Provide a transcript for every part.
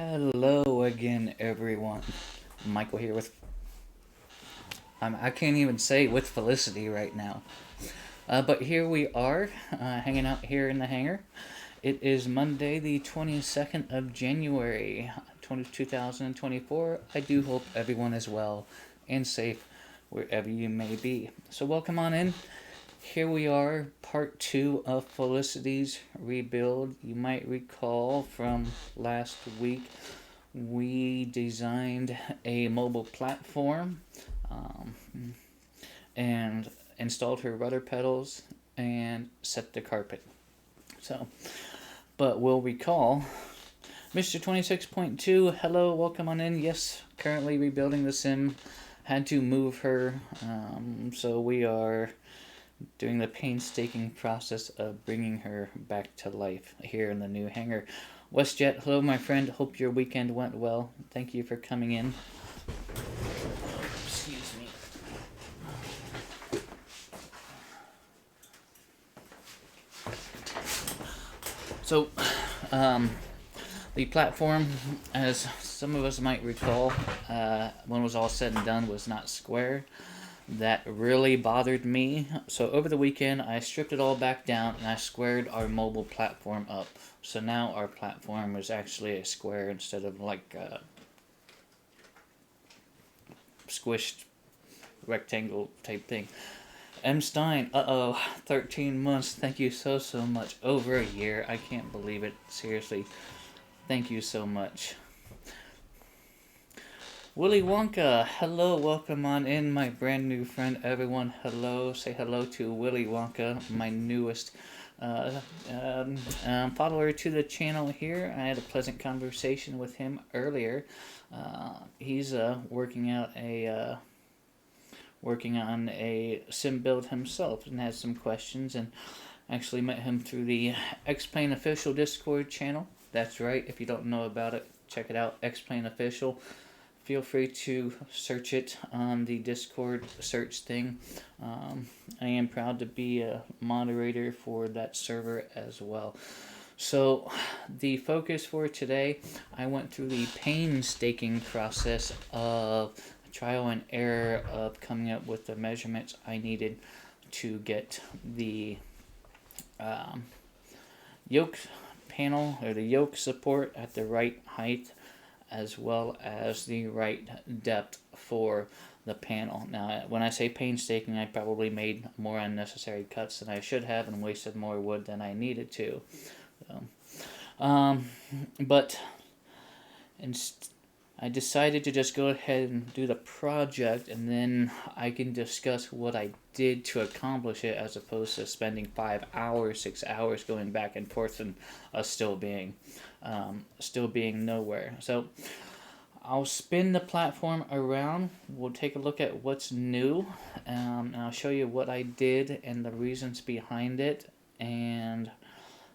Hello again, everyone. Michael here with. I can't even say with Felicity right now. But here we are, hanging out here in the hangar. It is Monday, the 22nd of January, 2024. I do hope everyone is well and safe wherever you may be. So, welcome on in. Here we are, part 2 of Felicity's rebuild. You might recall from last week, we designed a mobile platform um, and installed her rudder pedals and set the carpet. So, but we'll recall, Mr. 26.2, hello, welcome on in. Yes, currently rebuilding the sim. Had to move her, so we are doing the painstaking process of bringing her back to life here in the new hangar. WestJet, hello my friend, hope your weekend went well. Thank you for coming in. Excuse me. So, the platform, as some of us might recall, when it was all said and done, was not square. That really bothered me. So over the weekend, I stripped it all back down and I squared our mobile platform up. So now our platform is actually a square instead of like a squished rectangle type thing. M. Stein, 13 months. Thank you so much. Over a year. I can't believe it. Seriously. Thank you so much. Willy Wonka, hello, welcome on in, my brand new friend. Everyone, hello. Say hello to Willy Wonka, my newest follower to the channel here. I had a pleasant conversation with him earlier. He's working on a sim build himself and has some questions, and actually met him through the X-Plane Official Discord channel. That's right, if you don't know about it, check it out, X-Plane Official. Feel free to search it on the Discord search thing. I am proud to be a moderator for that server as well. So, the focus for today, I went through the painstaking process of trial and error of coming up with the measurements I needed to get the yoke panel or the yoke support at the right height, as well as the right depth for the panel. Now, when I say painstaking, I probably made more unnecessary cuts than I should have and wasted more wood than I needed to. But I decided to just go ahead and do the project, and then I can discuss what I did to accomplish it, as opposed to spending 5 hours, 6 hours going back and forth and us still being nowhere. So I'll spin the platform around. We'll take a look at what's new, and I'll show you what I did and the reasons behind it, and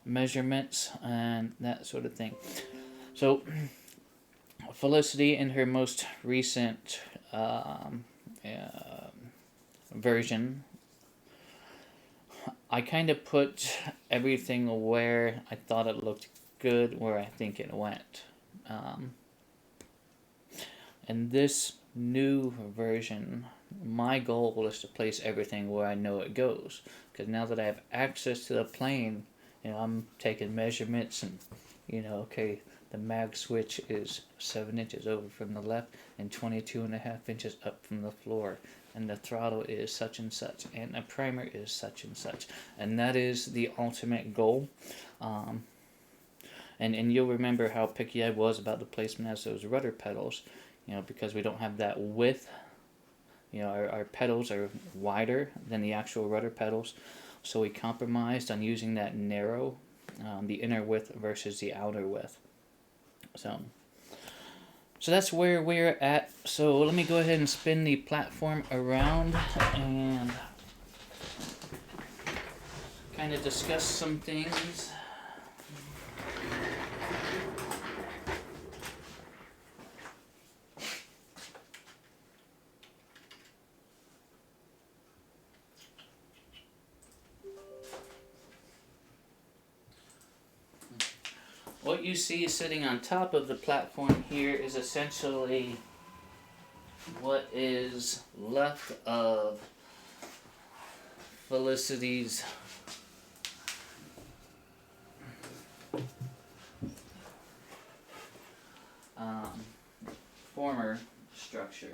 measurements and that sort of thing. So Felicity, in her most recent version, I kind of put everything where I thought it looked good, where I think it went. In this new version, my goal is to place everything where I know it goes. Because now that I have access to the plane, I'm taking measurements and, okay, the mag switch is 7 inches over from the left and 22.5 inches up from the floor. And the throttle is such and such. And the primer is such and such. And that is the ultimate goal. And you'll remember how picky I was about the placement as those rudder pedals. Because we don't have that width. Our pedals are wider than the actual rudder pedals. So we compromised on using that narrow, the inner width versus the outer width. So that's where we're at. So let me go ahead and spin the platform around and kind of discuss some things. what you see sitting on top of the platform here is essentially what is left of Felicity's former structure.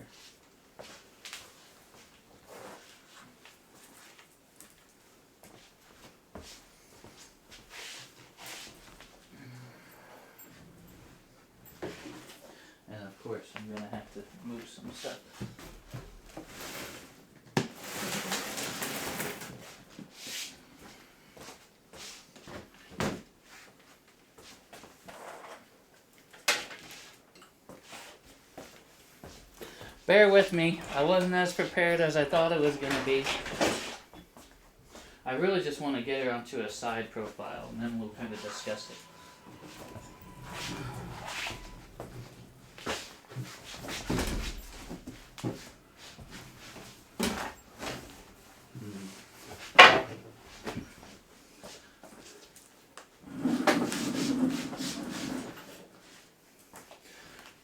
And of course, I'm going to have to move some stuff. Bear with me, I wasn't as prepared as I thought it was going to be. I really just want to get her onto a side profile, and then we'll kind of discuss it.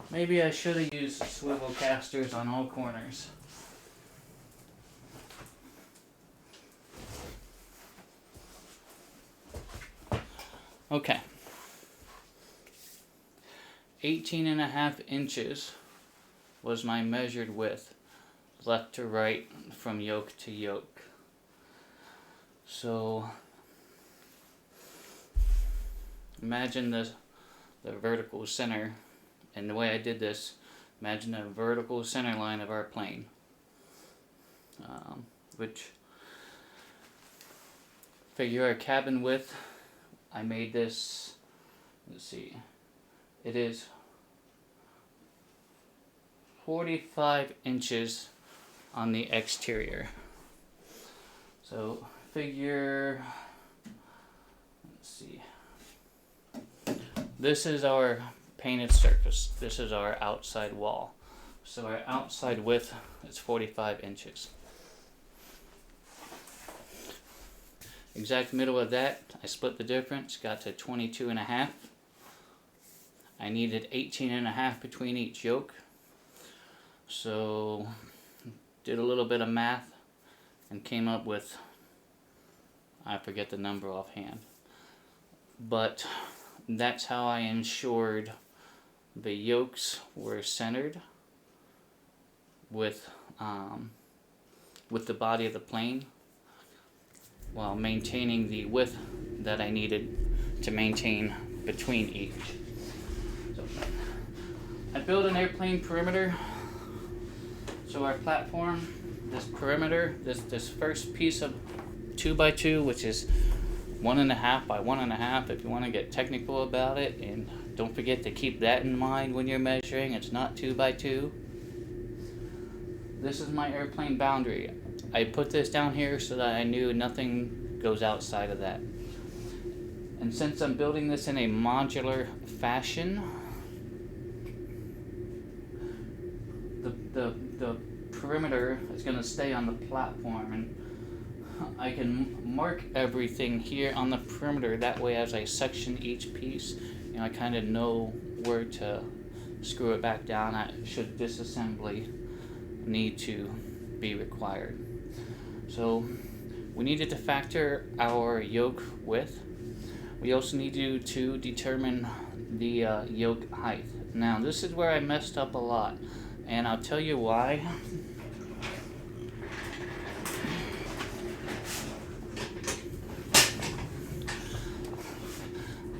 Maybe I should have used swivel casters on all corners. Okay. 18.5 inches was my measured width, left to right from yoke to yoke. So imagine the vertical center. And the way I did this, imagine a vertical center line of our plane, which figure our cabin width. I made this, let's see, it is 45 inches on the exterior. So figure, let's see, this is our painted surface. This is our outside wall. So our outside width is 45 inches. Exact middle of that, I split the difference, got to 22.5. I needed 18.5 between each yoke. So did a little bit of math and came up with, I forget the number offhand, but that's how I ensured the yokes were centered with the body of the plane, while maintaining the width that I needed to maintain between each. So I built an airplane perimeter. So our platform, this perimeter, this first piece of 2x2, which is 1.5 by 1.5 if you want to get technical about it, and don't forget to keep that in mind when you're measuring. It's not 2x2. This is my airplane boundary. I put this down here so that I knew nothing goes outside of that. And since I'm building this in a modular fashion, the perimeter is going to stay on the platform, and I can mark everything here on the perimeter. That way, as I section each piece, I kind of know where to screw it back down should disassembly need to be required. So we needed to factor our yoke width. We also needed to determine the yoke height. Now this is where I messed up a lot, and I'll tell you why.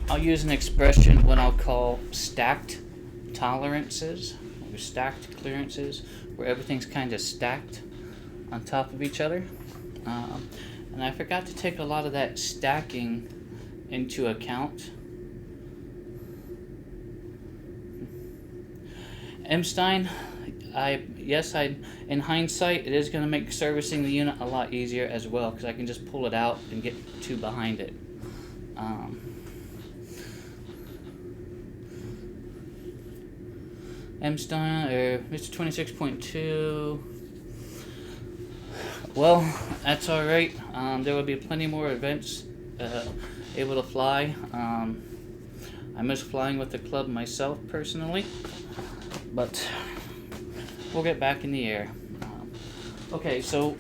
I'll use an expression, what I'll call stacked tolerances, or stacked clearances, where everything's kind of stacked on top of each other. And I forgot to take a lot of that stacking into account. M-Stein, in hindsight, it is going to make servicing the unit a lot easier as well, because I can just pull it out and get to behind it. M-Stein, or Mr. 26.2. Well, that's alright. There will be plenty more events able to fly. I miss flying with the club myself personally, but we'll get back in the air. Okay, so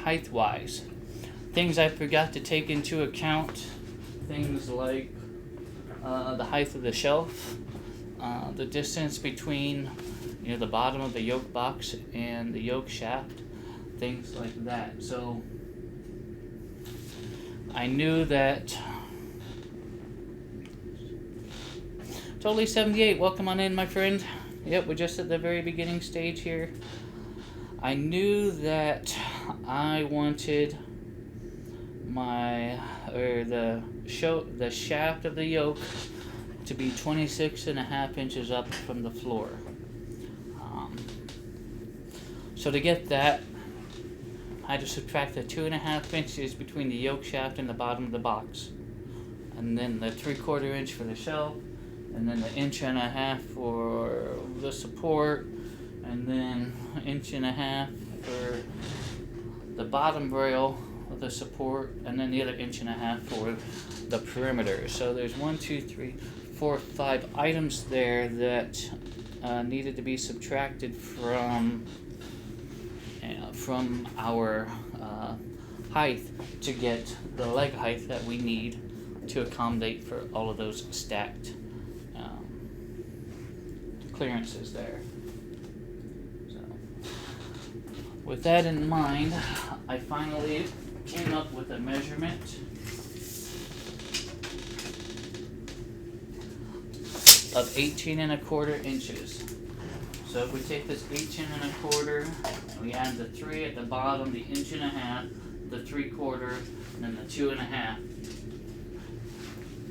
height-wise, things I forgot to take into account, things like the height of the shelf, the distance between the bottom of the yoke box and the yoke shaft, things like that. So I knew that. Totally 78, welcome on in, my friend. Yep, we're just at the very beginning stage here. I knew that I wanted the shaft of the yoke to be 26.5 inches up from the floor. So to get that, I had to subtract the 2.5 inches between the yoke shaft and the bottom of the box, and then the 3/4 inch for the shelf, and then the 1.5 inches for the support, and then 1.5 inches for the bottom rail of the support, and then the other 1.5 inches for the perimeter. So there's 1, 2, 3, 4, 5 items there that needed to be subtracted from our height to get the leg height that we need to accommodate for all of those stacked clearances there. So, with that in mind, I finally came up with a measurement of 18.25 inches. So if we take this 18.25, and we add the 3 at the bottom, the 1.5 inches, the 3/4, and then the 2.5,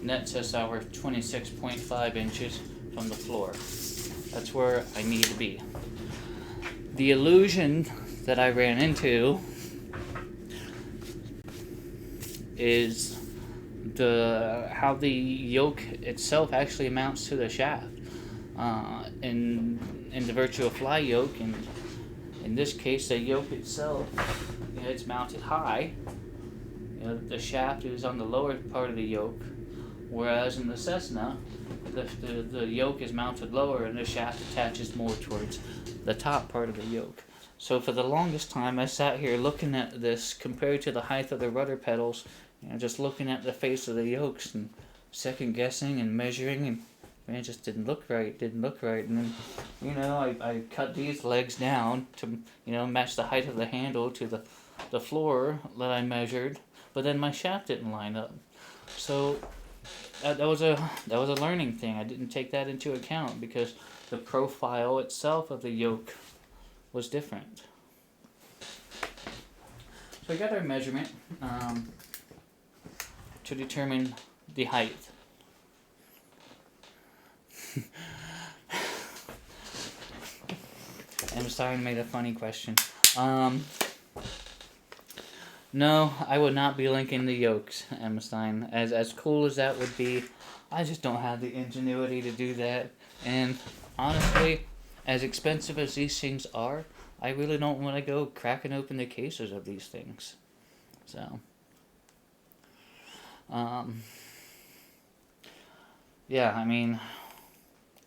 nets us our 26.5 inches from the floor. That's where I need to be. The illusion that I ran into is how the yoke itself actually amounts to the shaft. In the virtual fly yoke, and in this case, the yoke itself, it's mounted high. The shaft is on the lower part of the yoke, whereas in the Cessna, the yoke is mounted lower and the shaft attaches more towards the top part of the yoke. So for the longest time, I sat here looking at this compared to the height of the rudder pedals, just looking at the face of the yokes and second guessing and measuring, and man, it just didn't look right. And then, I cut these legs down to, match the height of the handle to the floor that I measured, but then my shaft didn't line up. So that was a learning thing. I didn't take that into account because the profile itself of the yoke was different. So we got our measurement to determine the height. I'm sorry I made a funny question. No, I would not be linking the yokes, Emma Stein. As cool as that would be, I just don't have the ingenuity to do that. And honestly, as expensive as these things are, I really don't want to go cracking open the cases of these things. So, yeah, I mean,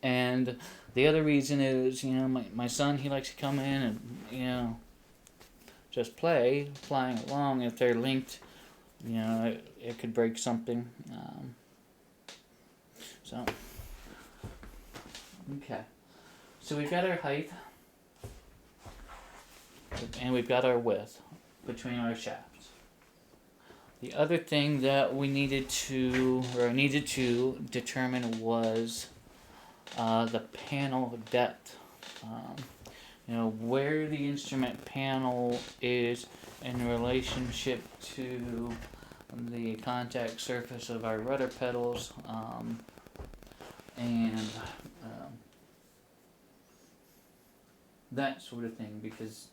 and the other reason is, my son, he likes to come in and, just flying along. If they're linked, it could break something. So, okay. So we've got our height, and we've got our width between our shafts. The other thing that we needed to determine was the panel depth. Where the instrument panel is in relationship to the contact surface of our rudder pedals, and that sort of thing, because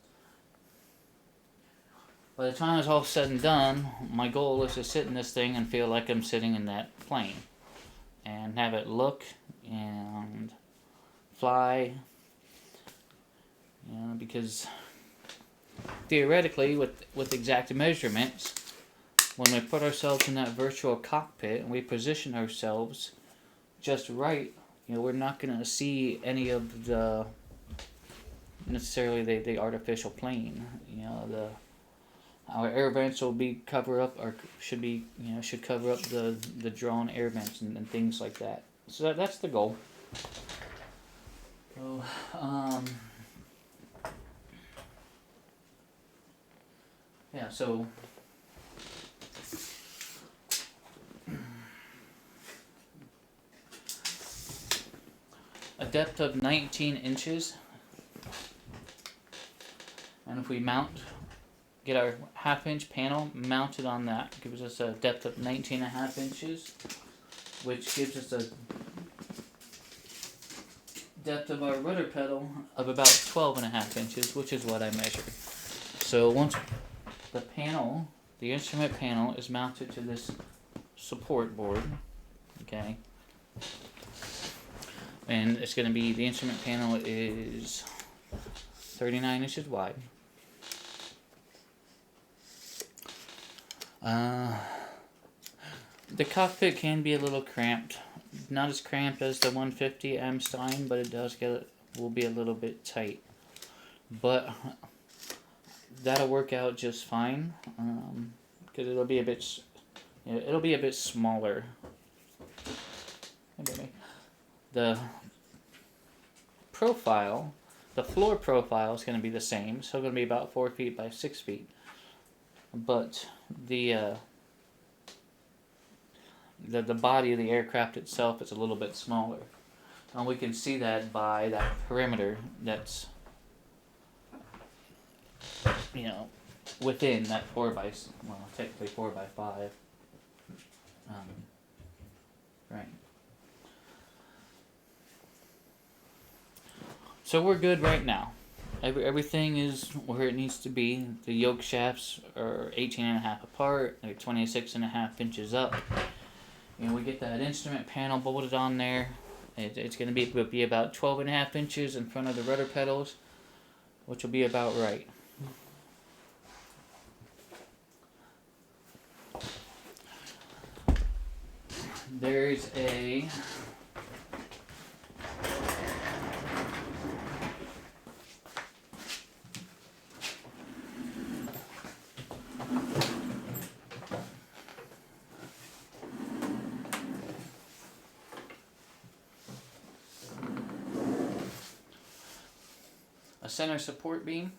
by the time it's all said and done, my goal is to sit in this thing and feel like I'm sitting in that plane and have it look and fly. Because theoretically, with exact measurements, when we put ourselves in that virtual cockpit and we position ourselves just right, we're not going to see any of the necessarily the artificial plane. Our air vents will be cover up, or should cover up the drawn air vents and things like that. So that's the goal. So yeah, so a depth of 19 inches, and if we get our half-inch panel mounted on that, gives us a depth of 19.5 inches, which gives us a depth of our rudder pedal of about 12.5 inches, which is what I measured. So once the instrument panel is mounted to this support board, okay, and it's going to be, the instrument panel is 39 inches wide. The cockpit can be a little cramped. Not as cramped as the 150 Amstein, but it will be a little bit tight. But that'll work out just fine, because it'll be a bit smaller. The floor profile is going to be the same, so it's going to be about 4 feet by 6 feet. But the body of the aircraft itself is a little bit smaller. And we can see that by that perimeter that's within that technically 4 by 5. Right. So we're good right now. Everything is where it needs to be. The yoke shafts are 18.5 apart. They're 26.5 inches up. We get that instrument panel bolted on there. It's going to be about 12.5 inches in front of the rudder pedals, which will be about right. There's a center support beam.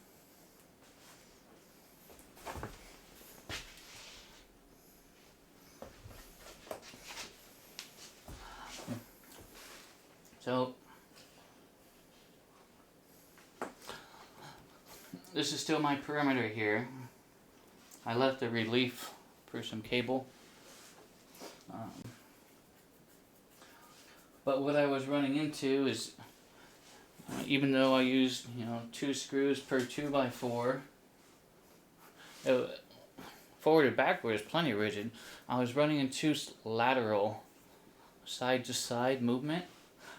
So this is still my perimeter here. I left the relief for some cable. But what I was running into is, even though I used 2 screws per 2x4, forward and backward is plenty rigid. I was running into lateral side to side movement.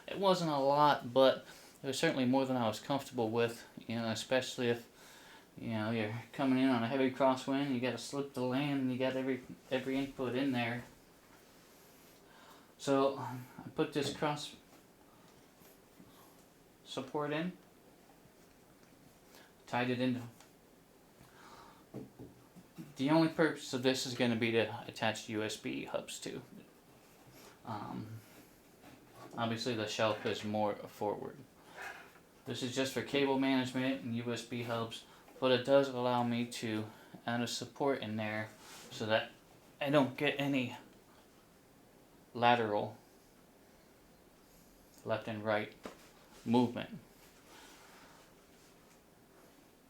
It wasn't a lot, but it was certainly more than I was comfortable with, especially if you're coming in on a heavy crosswind, you got to slip the land, and you got every input in there. So I put this cross support in, tied it into. The only purpose of this is going to be to attach USB hubs to. Obviously the shelf is more forward. This is just for cable management and USB hubs, but it does allow me to add a support in there so that I don't get any lateral left and right movement.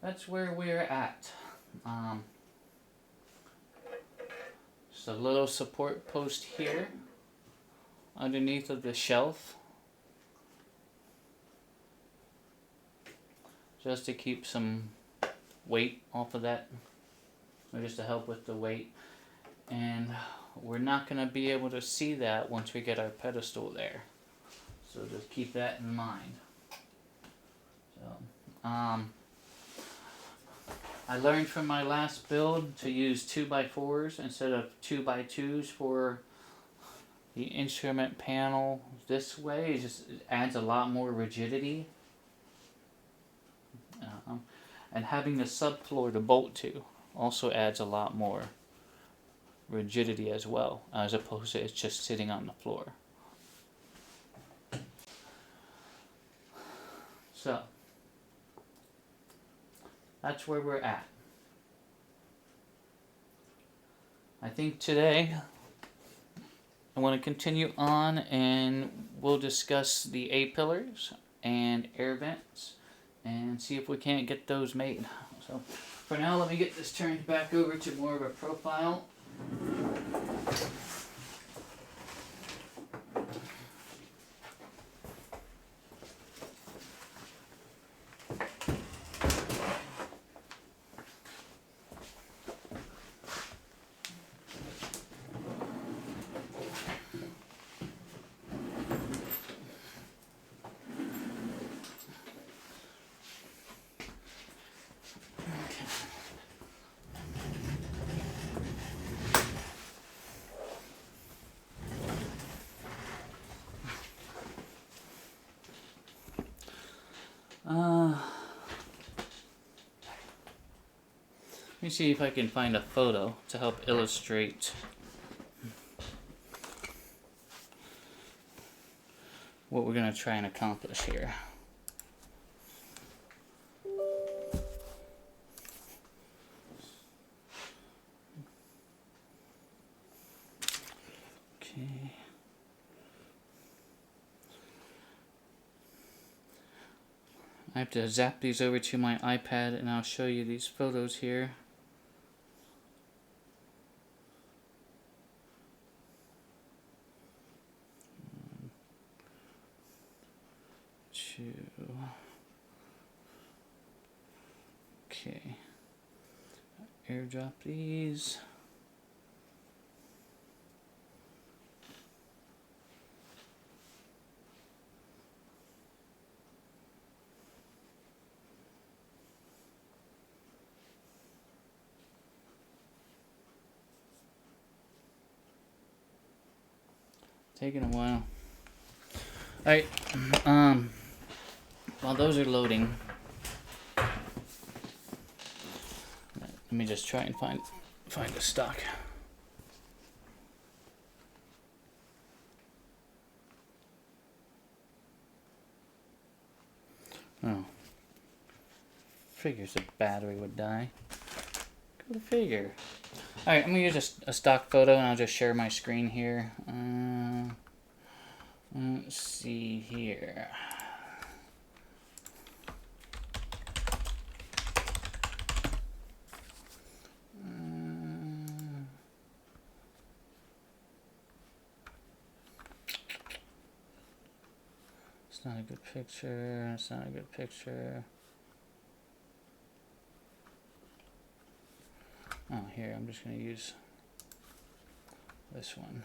That's where we're at. Just a little support post here underneath of the shelf, just to keep some weight off of that, or just to help with the weight. And we're not going to be able to see that once we get our pedestal there, so just keep that in mind. So I learned from my last build to use 2x4s instead of 2x2s for the instrument panel this way. It just adds a lot more rigidity. And having the subfloor to bolt to also adds a lot more rigidity as well, as opposed to it's just sitting on the floor. So that's where we're at. I think today I want to continue on and we'll discuss the A-pillars and air vents and see if we can't get those made. So for now, let me get this turned back over to more of a profile. Let me see if I can find a photo to help illustrate what we're going to try and accomplish here. Okay. I have to zap these over to my iPad and I'll show you these photos here. 2. Okay. Airdrop these. Taking a while. Alright, while those are loading, let me just try and find the stock. Oh. Figures the battery would die. Go to figure. Alright, I'm going to use a stock photo and I'll just share my screen here. Let's see here. It's not a good picture. It's not a good picture. Oh, here, I'm just going to use this one.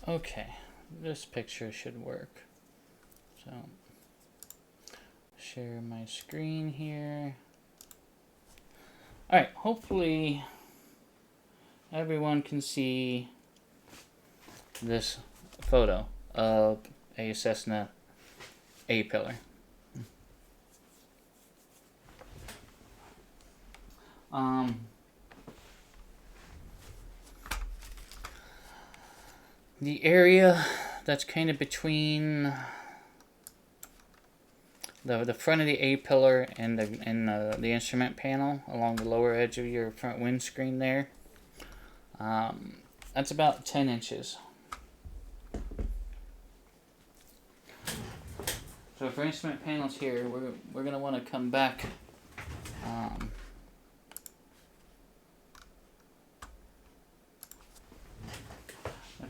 Okay, this picture should work. So, share my screen here. Alright, hopefully everyone can see this photo of a Cessna A-pillar. The area that's kind of between the front of the A-pillar and the instrument panel along the lower edge of your front windscreen there, that's about 10 inches. So for instrument panels here, we're going to want to come back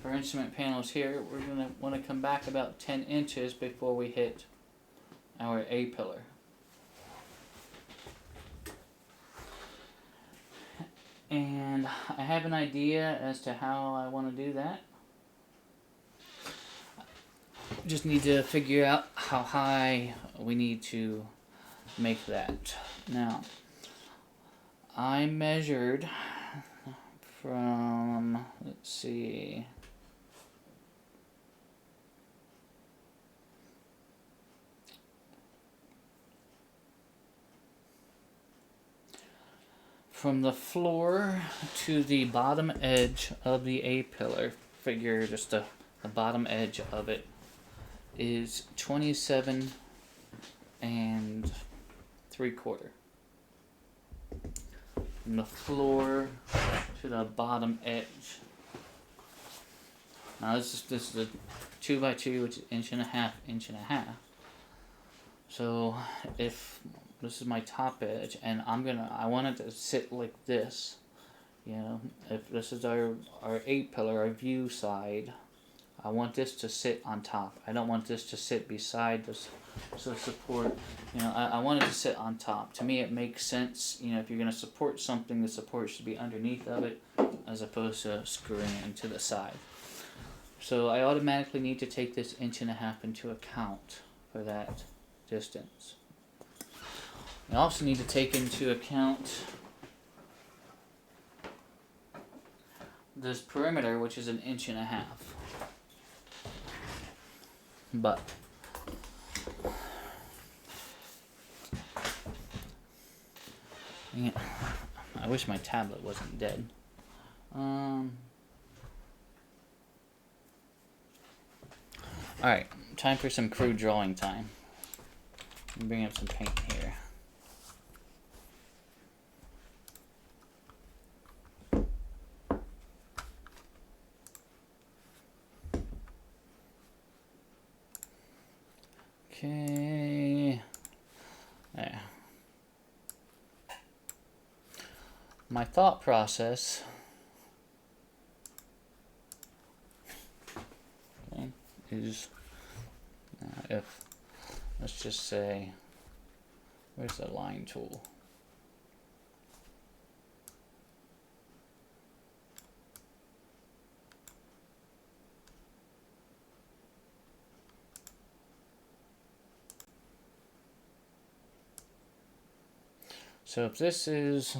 for instrument panels here, we're going to want to come back about 10 inches before we hit our A-pillar. And I have an idea as to how I want to do that. Just need to figure out how high we need to make that. Now, I measured from, let's see, from the floor to the bottom edge of the A-pillar, figure just the bottom edge of it, is 27 and 3/4. From the floor to the bottom edge. Now this is a 2x2, which is inch and a half. So if this is my top edge, and I want it to sit like this. You know, if this is our A-pillar, our view side, I want this to sit on top. I don't want this to sit beside this support. You know, I want it to sit on top. To me, it makes sense. You know, if you're going to support something, the support should be underneath of it, as opposed to screwing it into the side. So I automatically need to take this inch and a half into account for that distance. I also need to take into account this perimeter, which is an inch and a half. But yeah, I wish my tablet wasn't dead. Alright, time for some crude drawing time. Let me bring up some paint here. Okay. There. My thought process is if, let's just say, where's the line tool? So if this is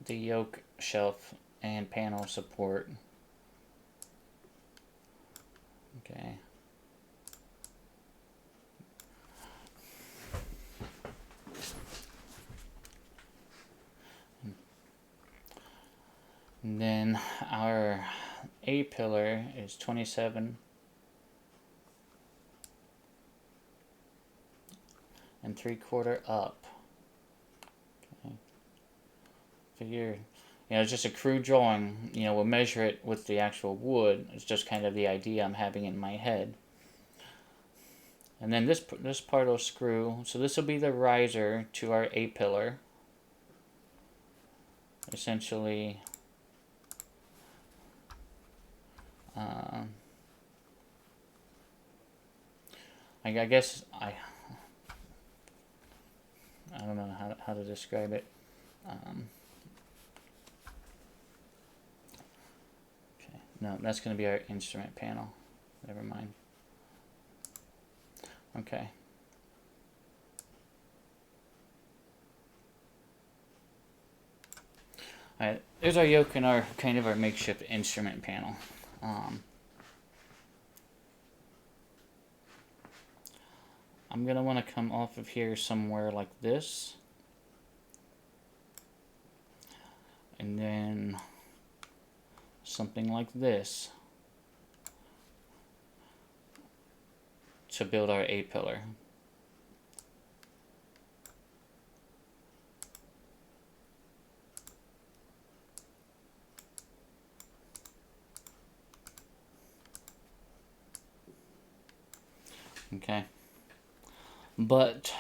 the yoke shelf and panel support, okay, and then our A-pillar is 27 and 3/4 up. Okay. Figure, you know, it's just a crude drawing. You know, we'll measure it with the actual wood. It's just kind of the idea I'm having in my head. And then this part will screw. So this will be the riser to our A-pillar. Essentially, I guess I don't know how to describe it. Okay, no, that's going to be our instrument panel. Never mind. Okay. Alright, there's our yoke and our kind of our makeshift instrument panel. I'm going to want to come off of here somewhere like this. And then something like this to build our A-pillar. Okay. But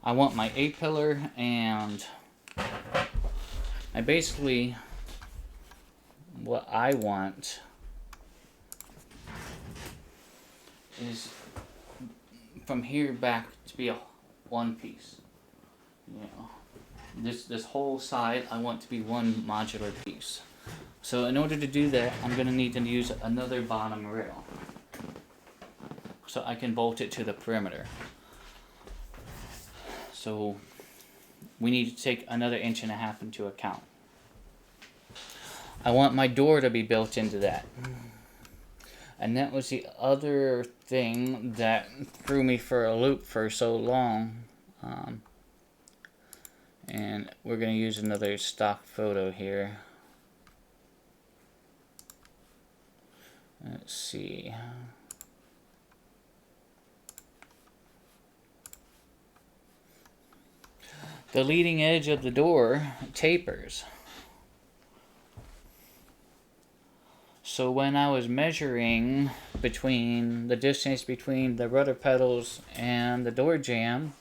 I want my A-pillar, and I basically, what I want is from here back to be one piece. You know, this whole side I want to be one modular piece. So in order to do that, I'm going to need to use another bottom rail, so I can bolt it to the perimeter. So we need to take another 1.5 inches into account. I want my door to be built into that. And that was the other thing that threw me for a loop for so long. And we're going to use another stock photo here. Let's see. The leading edge of the door tapers. So when I was measuring between the distance between the rudder pedals and the door jamb,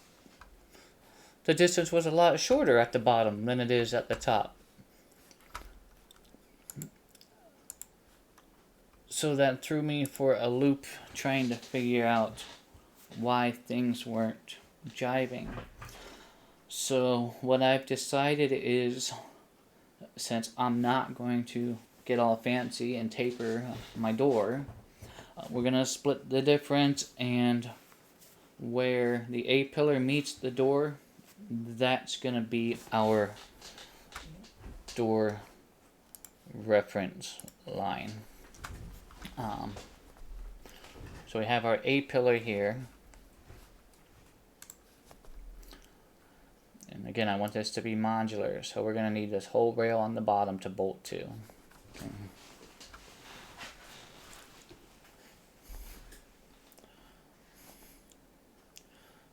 the distance was a lot shorter at the bottom than it is at the top. So that threw me for a loop trying to figure out why things weren't jiving. So what I've decided is, since I'm not going to get all fancy and taper my door, we're going to split the difference, and where the A-pillar meets the door, that's going to be our door reference line. So we have our A-pillar here. And again, I want this to be modular, so we're going to need this whole rail on the bottom to bolt to. Okay.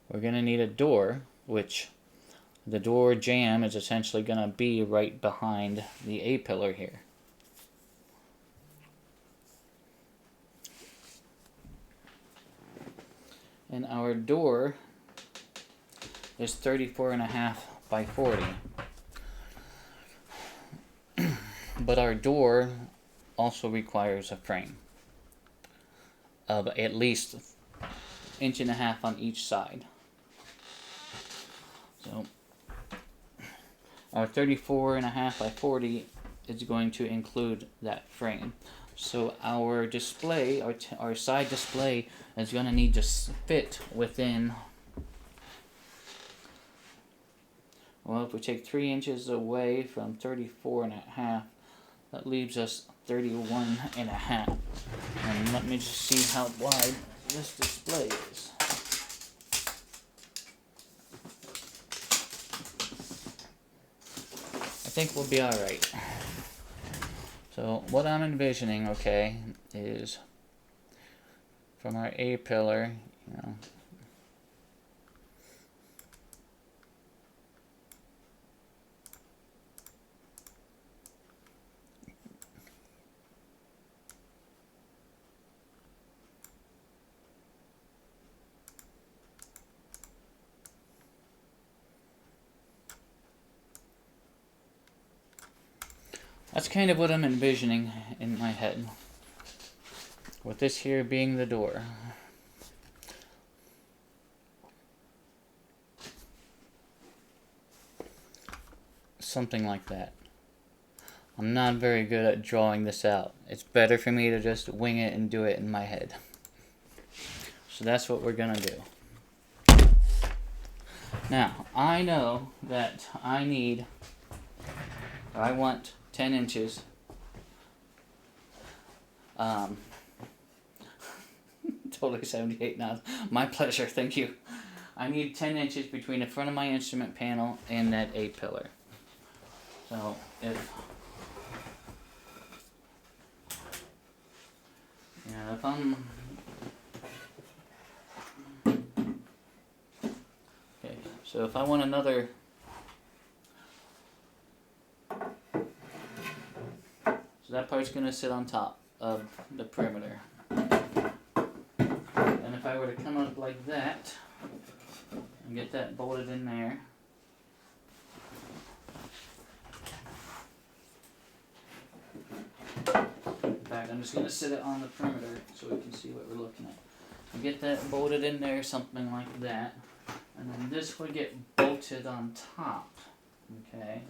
We're going to need a door, which the door jamb is essentially going to be right behind the A-pillar here. And our door is 34.5 by 40. But our door also requires a frame of at least 1.5 inches on each side. So our 34.5 by 40 is going to include that frame. So our display, our side display, is going to need to fit within. Well, if we take 3 inches away from 34.5, that leaves us 31.5. And let me just see how wide this display is. I think we'll be alright. So what I'm envisioning, okay, is from our A-pillar, you know, that's kind of what I'm envisioning in my head, with this here being the door. Something like that. I'm not very good at drawing this out. It's better for me to just wing it and do it in my head. So that's what we're gonna do. Now, I know that I want 10 inches. Totally 78 knots. My pleasure, thank you. I need 10 inches between the front of my instrument panel and that A-pillar. So if I'm okay, so if I want another, so that part's gonna sit on top of the perimeter. And if I were to come up like that and get that bolted in there, in fact, I'm just going to sit it on the perimeter so we can see what we're looking at. And get that bolted in there, something like that. And then this would get bolted on top. Okay.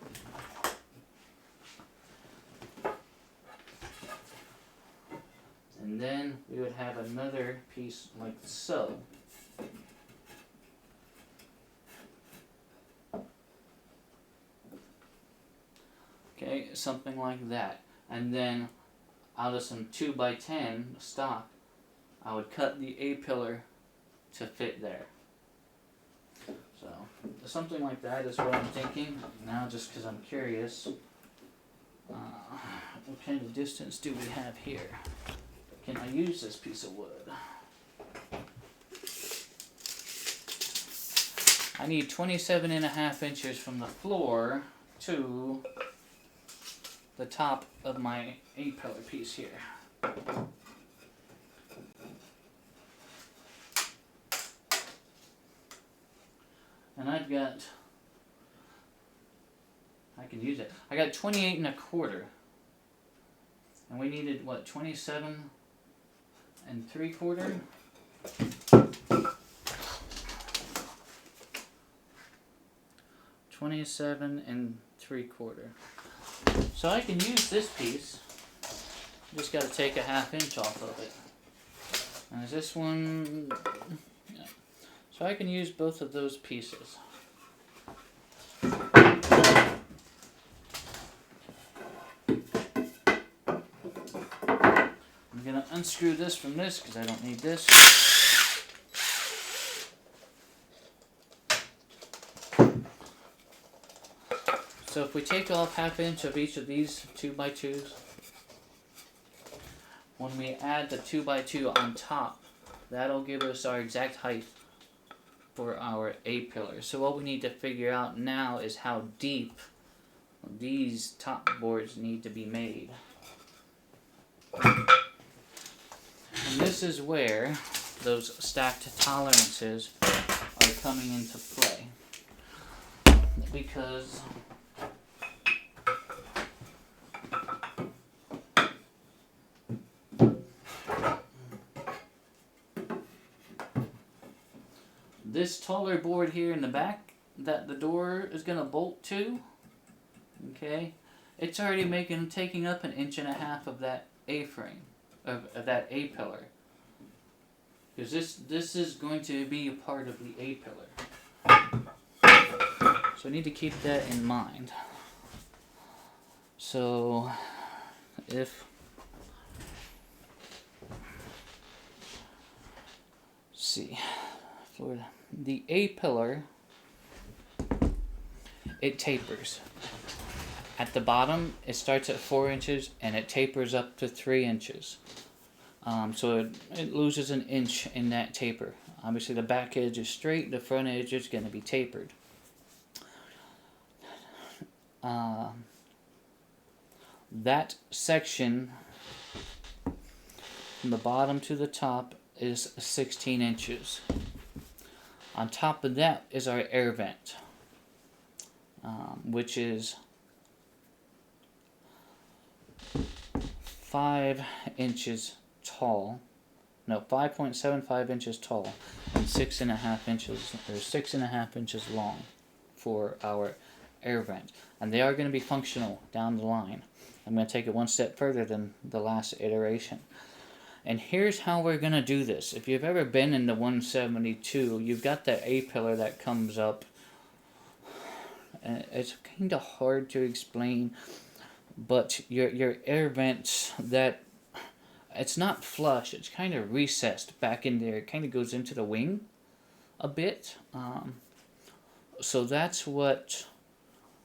And then we would have another piece like so. Okay, something like that. And then out of some 2x10 stock, I would cut the A-pillar to fit there. So, something like that is what I'm thinking. Now, just because I'm curious, what kind of distance do we have here? Can I use this piece of wood? I need 27.5 inches from the floor to the top of my A-pillar piece here. And I've got, I can use it. I got 28.25. And we needed what, 27 3/4? $27 3/4. So I can use this piece. Just got to take a 1/2 inch off of it. And is this one? Yeah. So I can use both of those pieces. I'm gonna unscrew this from this because I don't need this. So if we take off 1/2 inch of each of these 2x2s, when we add the 2x2 on top, that'll give us our exact height for our A-pillar. So what we need to figure out now is how deep these top boards need to be made. And this is where those stacked tolerances are coming into play. Because this taller board here in the back that the door is going to bolt to, okay, it's already taking up 1.5 inches of that A-frame, of that A-pillar. Because this is going to be a part of the A-pillar. So I need to keep that in mind. So if see, for the A-pillar, it tapers. At the bottom, it starts at 4 inches and it tapers up to 3 inches. So it loses 1 inch in that taper. Obviously, the back edge is straight, the front edge is going to be tapered. That section from the bottom to the top is 16 inches. On top of that is our air vent, which is 5 inches tall. No, 5.75 inches tall and 6.5 inches, or 6.5 inches long for our air vent. And they are going to be functional down the line. I'm going to take it one step further than the last iteration. And here's how we're going to do this. If you've ever been in the 172, you've got that A-pillar that comes up. It's kind of hard to explain, but your air vent, that it's not flush, it's kind of recessed back in there. It kind of goes into the wing a bit. So that's what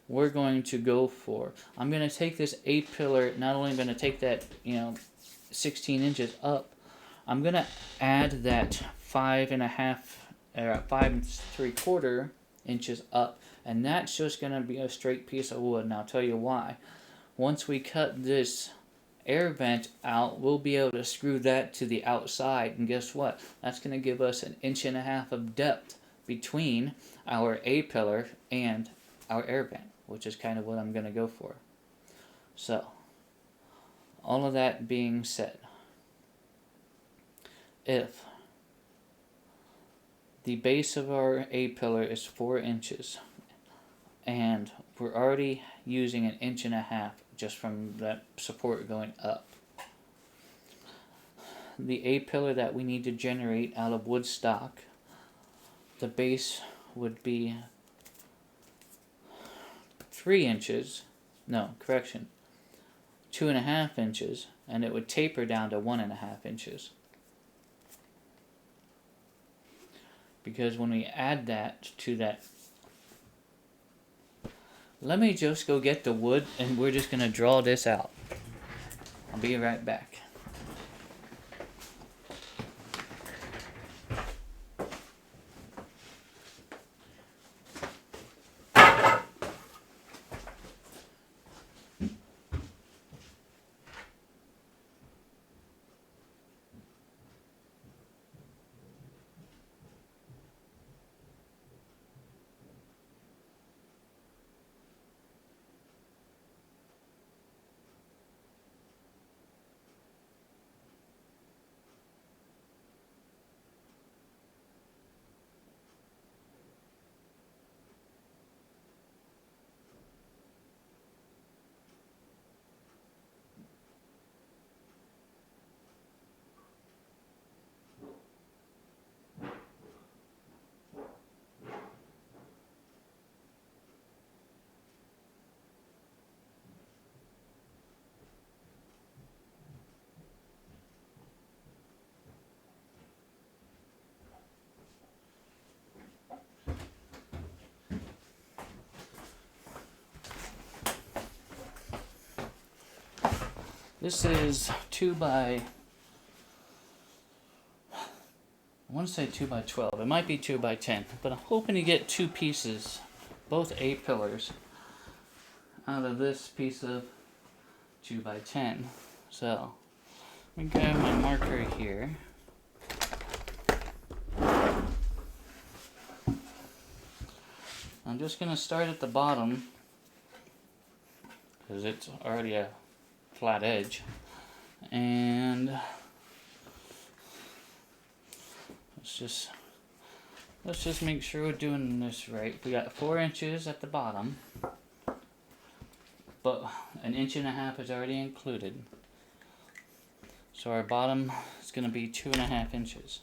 we're going to go for. I'm going to take this A-pillar, not only going to take that, 16 inches up, I'm going to add that 5.5 or 5 3/4 inches up, and that's just going to be a straight piece of wood. And I'll tell you why. Once we cut this air vent out, we'll be able to screw that to the outside, and guess what? That's going to give us 1.5 inches of depth between our A-pillar and our air vent, which is kind of what I'm going to go for. So, all of that being said, if The base of our A-pillar is 4 inches, and we're already using 1.5 inches just from that support going up. The A-pillar that we need to generate out of wood stock, the base would be 3 inches, no, correction, 2.5 inches, and it would taper down to 1.5 inches. Because when we add that to that, let me just go get the wood and we're just going to draw this out. I'll be right back. This is 2 by, I want to say 2 by 12. It might be 2 by 10, but I'm hoping to get 2 pieces, both A-pillars, out of this piece of 2 by 10. So, let me grab my marker here. I'm just going to start at the bottom, because it's already a flat edge, and let's just make sure we're doing this right. We got 4 inches at the bottom, but 1.5 inches is already included, so our bottom is going to be 2.5 inches.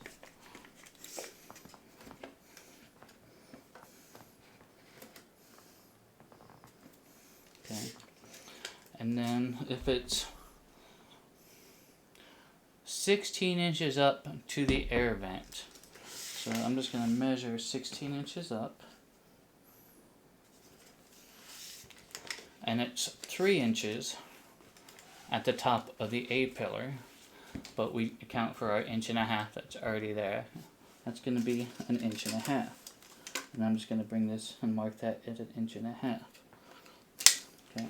Okay. And then if it's 16 inches up to the air vent, so I'm just going to measure 16 inches up, and it's 3 inches at the top of the A-pillar, but we account for our 1.5 inches that's already there. That's going to be 1.5 inches, and I'm just going to bring this and mark that at 1.5 inches. Okay.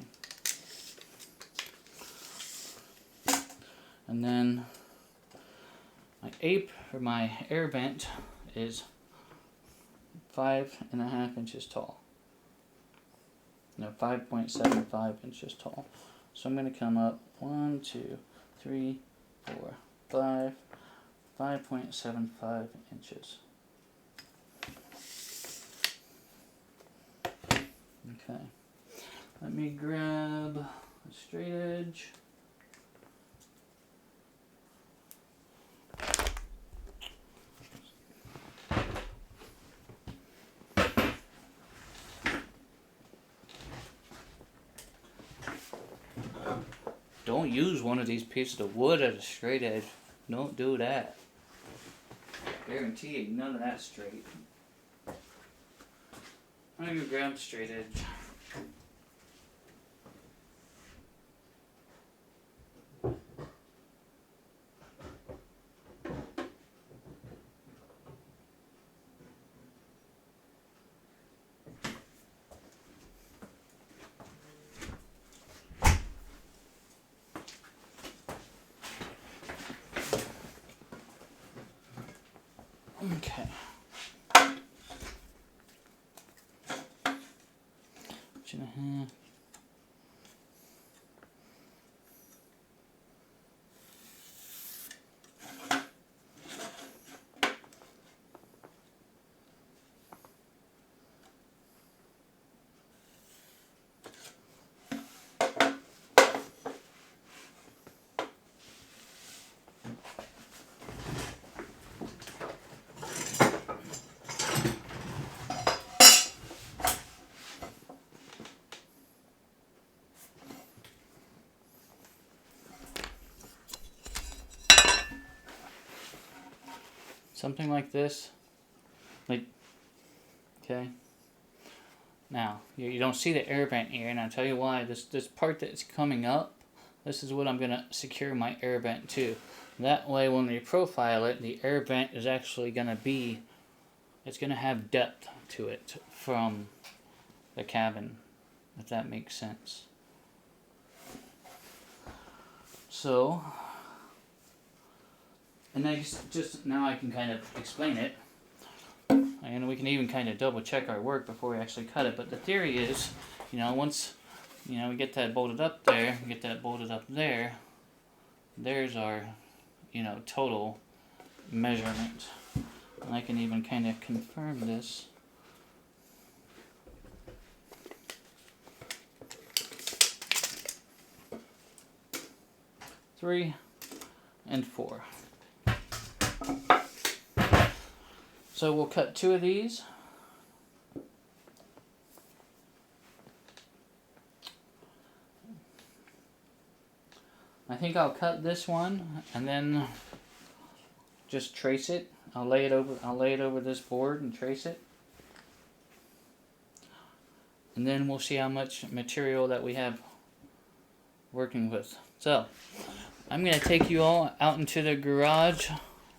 And then my air vent is 5.5 inches tall. No, 5.75 inches tall. So I'm going to come up 1, 2, 3, 4, 5, 5.75 inches. Okay. Let me grab a straight edge. Don't use one of these pieces of wood as a straight edge. Don't do that. Guarantee you none of that straight. I'm gonna go grab the straight edge. Okay. 1.5 inches. something like this. Like, okay. Now, you don't see the air vent here, and I'll tell you why. This part that's coming up, this is what I'm going to secure my air vent to. That way, when we profile it, the air vent is actually going to be, it's going to have depth to it from the cabin, if that makes sense. So, and just now I can kind of explain it. And we can even kind of double check our work before we actually cut it. But the theory is, once, we get that bolted up there, get that bolted up there, there's our, total measurement. And I can even kind of confirm this. 3 and 4. So we'll cut 2 of these. I think I'll cut this one and then just trace it. I'll lay it over this board and trace it. And then we'll see how much material that we have working with. So, I'm going to take you all out into the garage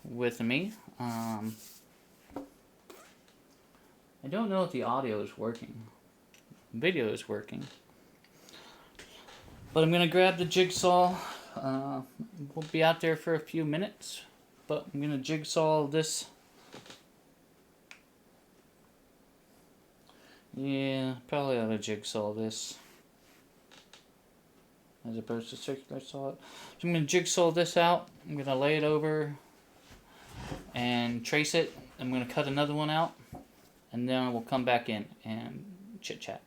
with me. I don't know if the audio is working. Video is working. But I'm going to grab the jigsaw. We'll be out there for a few minutes. But I'm going to jigsaw this. Yeah, probably ought to jigsaw this. As opposed to circular saw it. So I'm going to jigsaw this out. I'm going to lay it over and trace it. I'm going to cut another one out. And then we'll come back in and chit chat.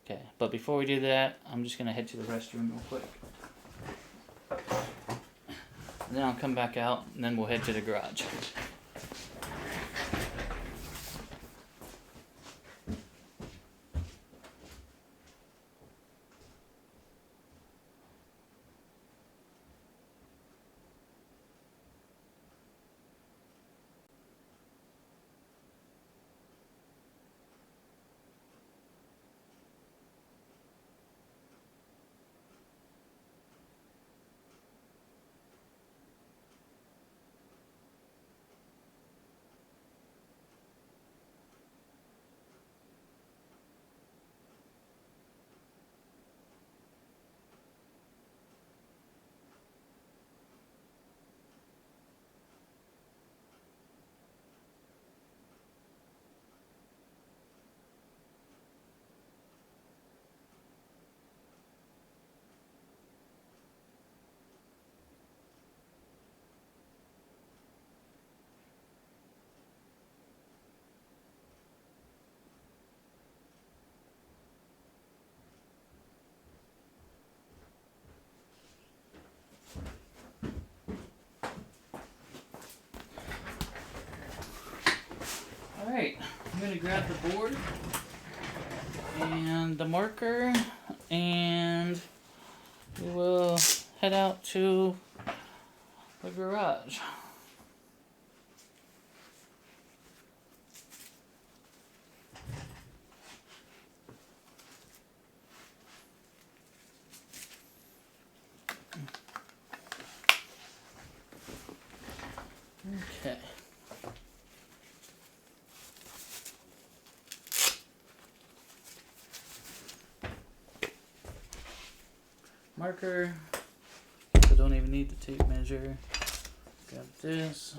Okay, but before we do that, I'm just going to head to the restroom real quick. And then I'll come back out, and then we'll head to the garage. Alright, I'm going to grab the board and the marker, and we will head out to the garage. Okay. Marker. So don't even need the tape measure. Grab this.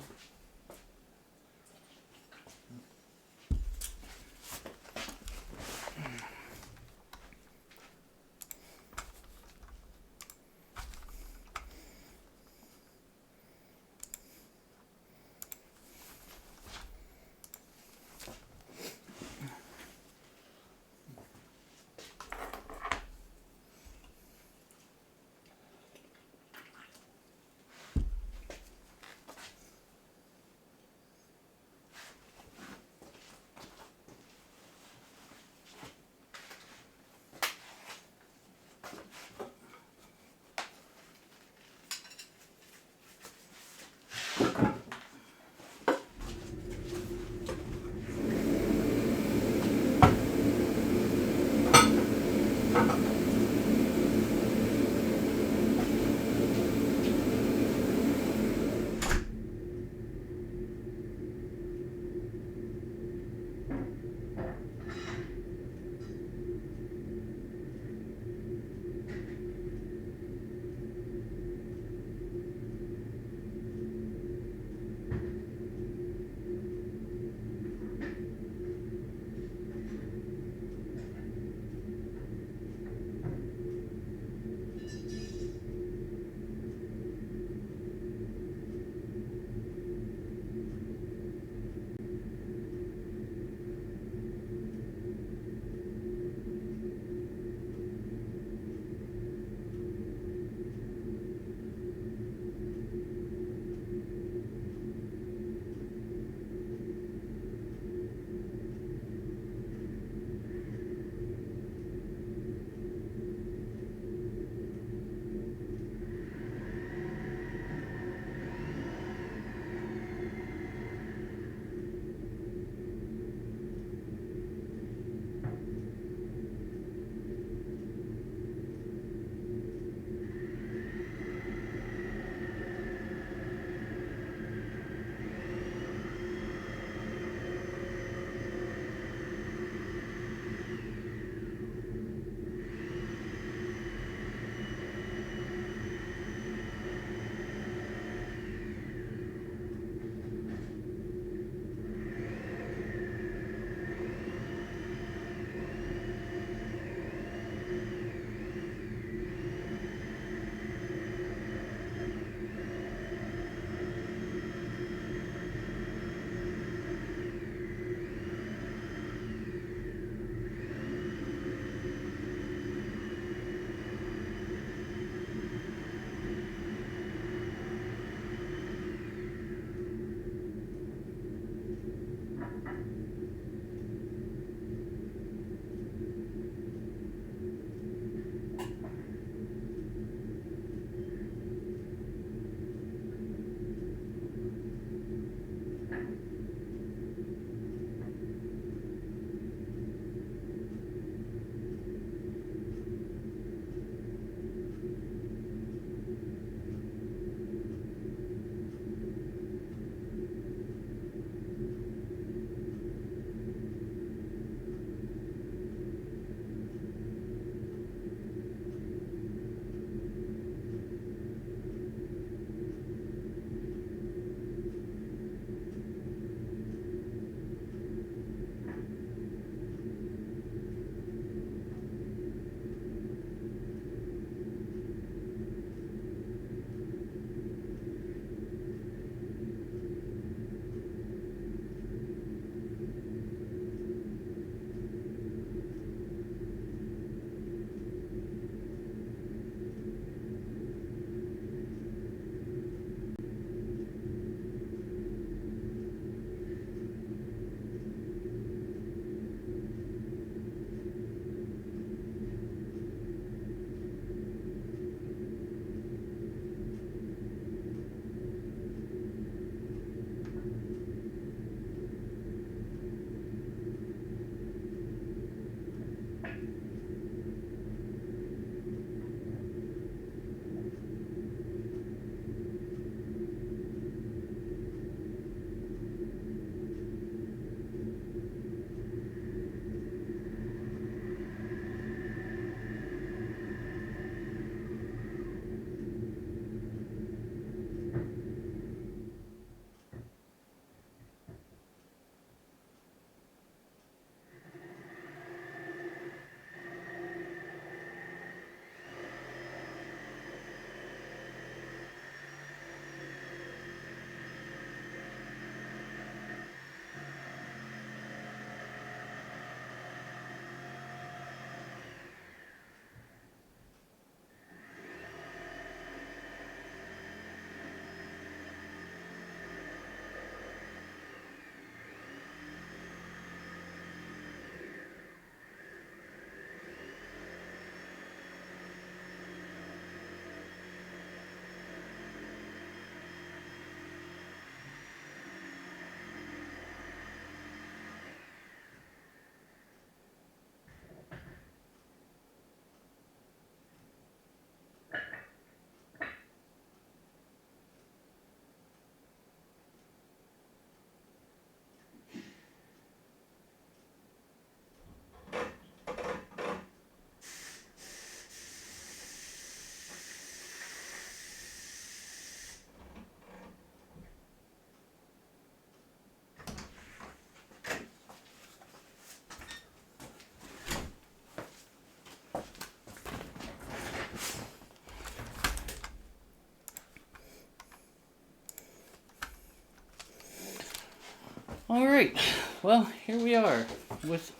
Alright, well, here we are with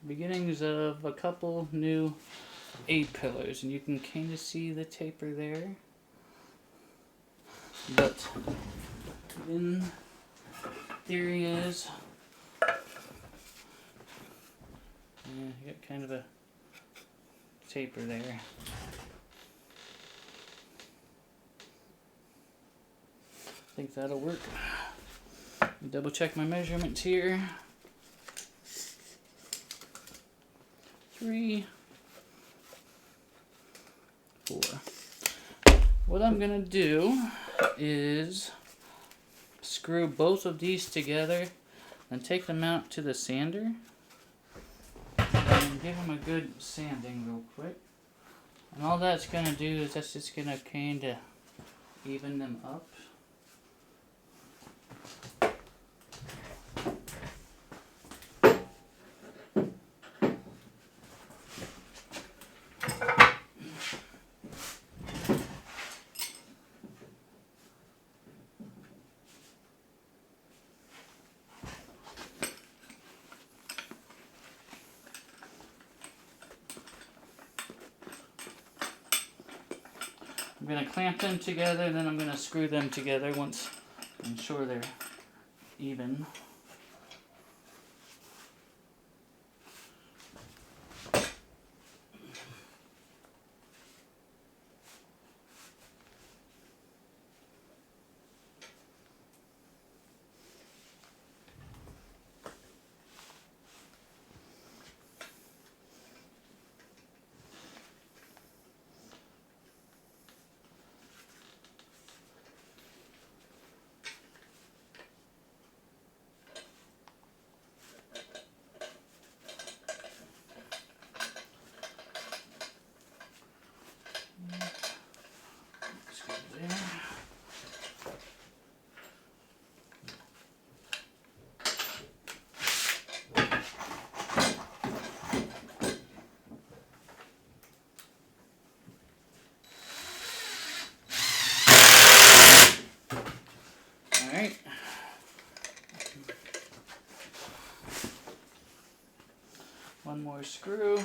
beginnings of a couple new A-pillars, and you can kind of see the taper there. But in theory is, you got kind of a taper there. I think that'll work. Double check my measurements here. 3, 4. What I'm gonna do is screw both of these together and take them out to the sander and give them a good sanding real quick. And all that's gonna do is that's just gonna kinda even them up. I'm going to clamp them together, and then I'm going to screw them together once I'm sure they're even. Alright. One more screw.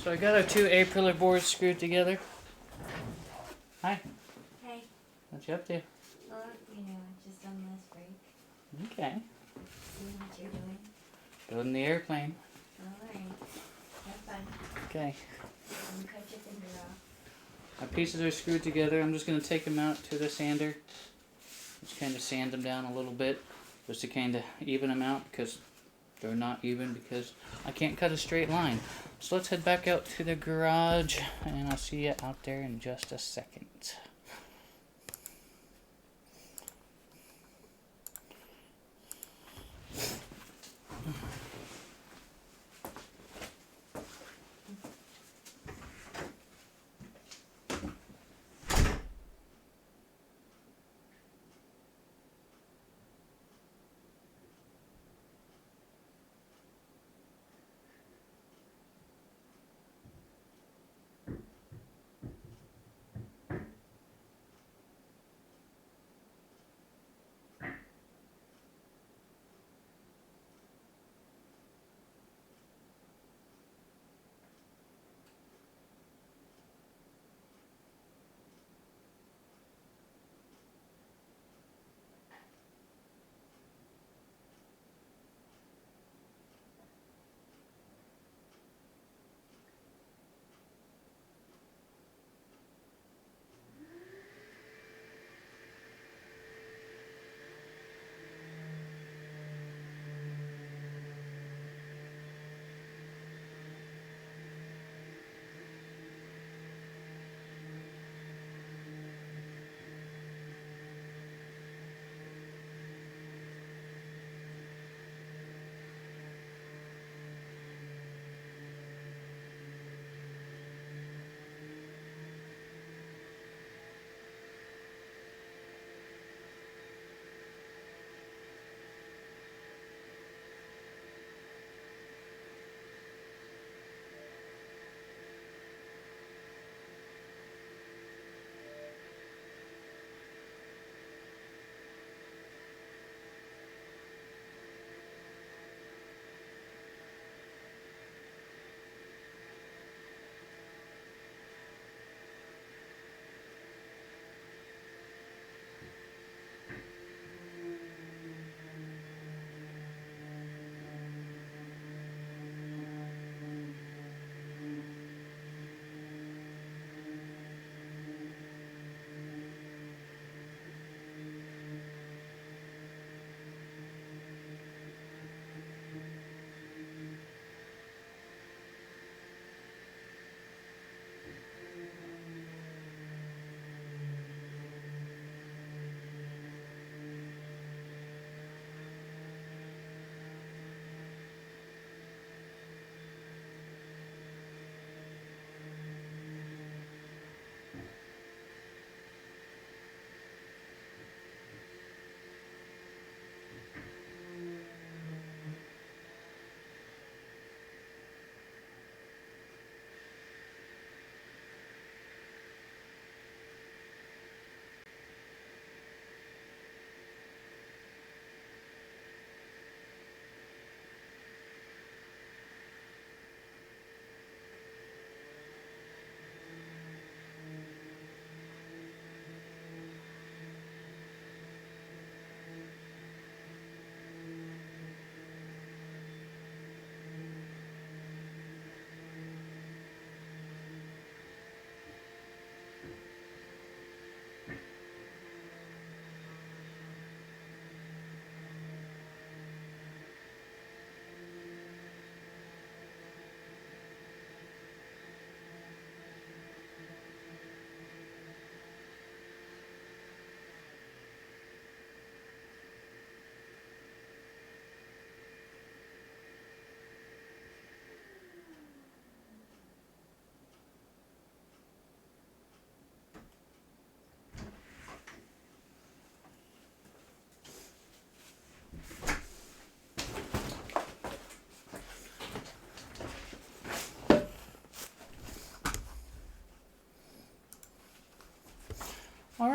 So I got our 2 A-pillar boards screwed together. Hi. Hey. What you up to? Well, just on this break. Okay. Seeing what you're doing. Building the airplane. Alright. Have fun. Okay. Don't cut your finger off. My pieces are screwed together. I'm just going to take them out to the sander. Just kind of sand them down a little bit. Just to kind of even them out because they're not even because I can't cut a straight line. So let's head back out to the garage and I'll see you out there in just a second.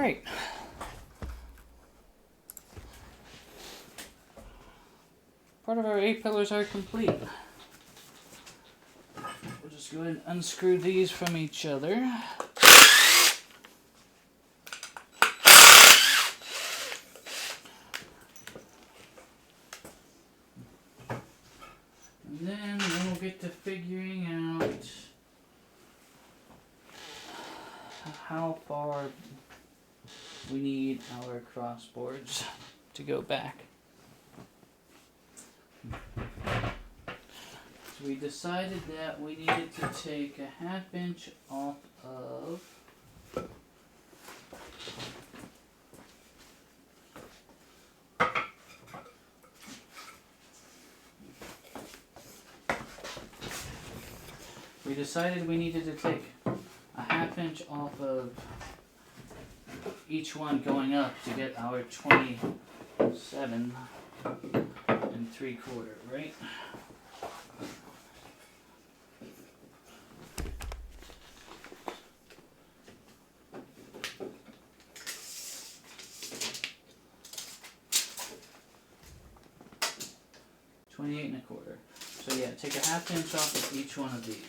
Alright. Part of our A-pillars are complete. We'll just go ahead and unscrew these from each other. And then we'll get to figuring out how far we need our crossboards to go back. So we decided that we needed to take a 1/2 inch off of a 1/2 inch off of each one going up to get our 27 3/4, right? So yeah, take a 1/2 inch off of each one of these.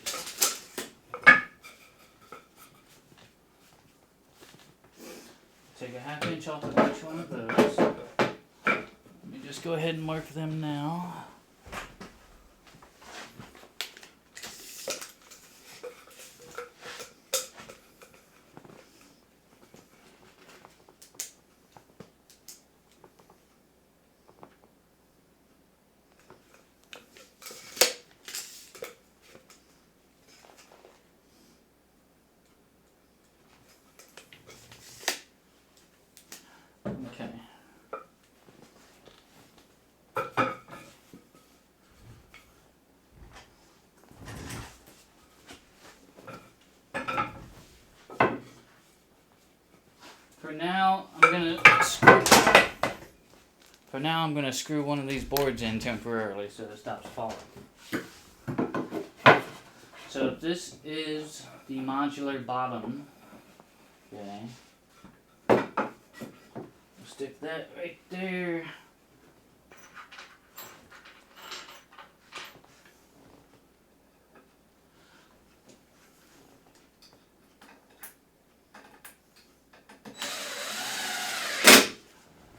Take a 1/2 inch off of each one of those. Let me just go ahead and mark them now. Okay. For now, I'm gonna screw one of these boards in temporarily so it stops falling. So this is the modular bottom. Okay. We'll stick that right there.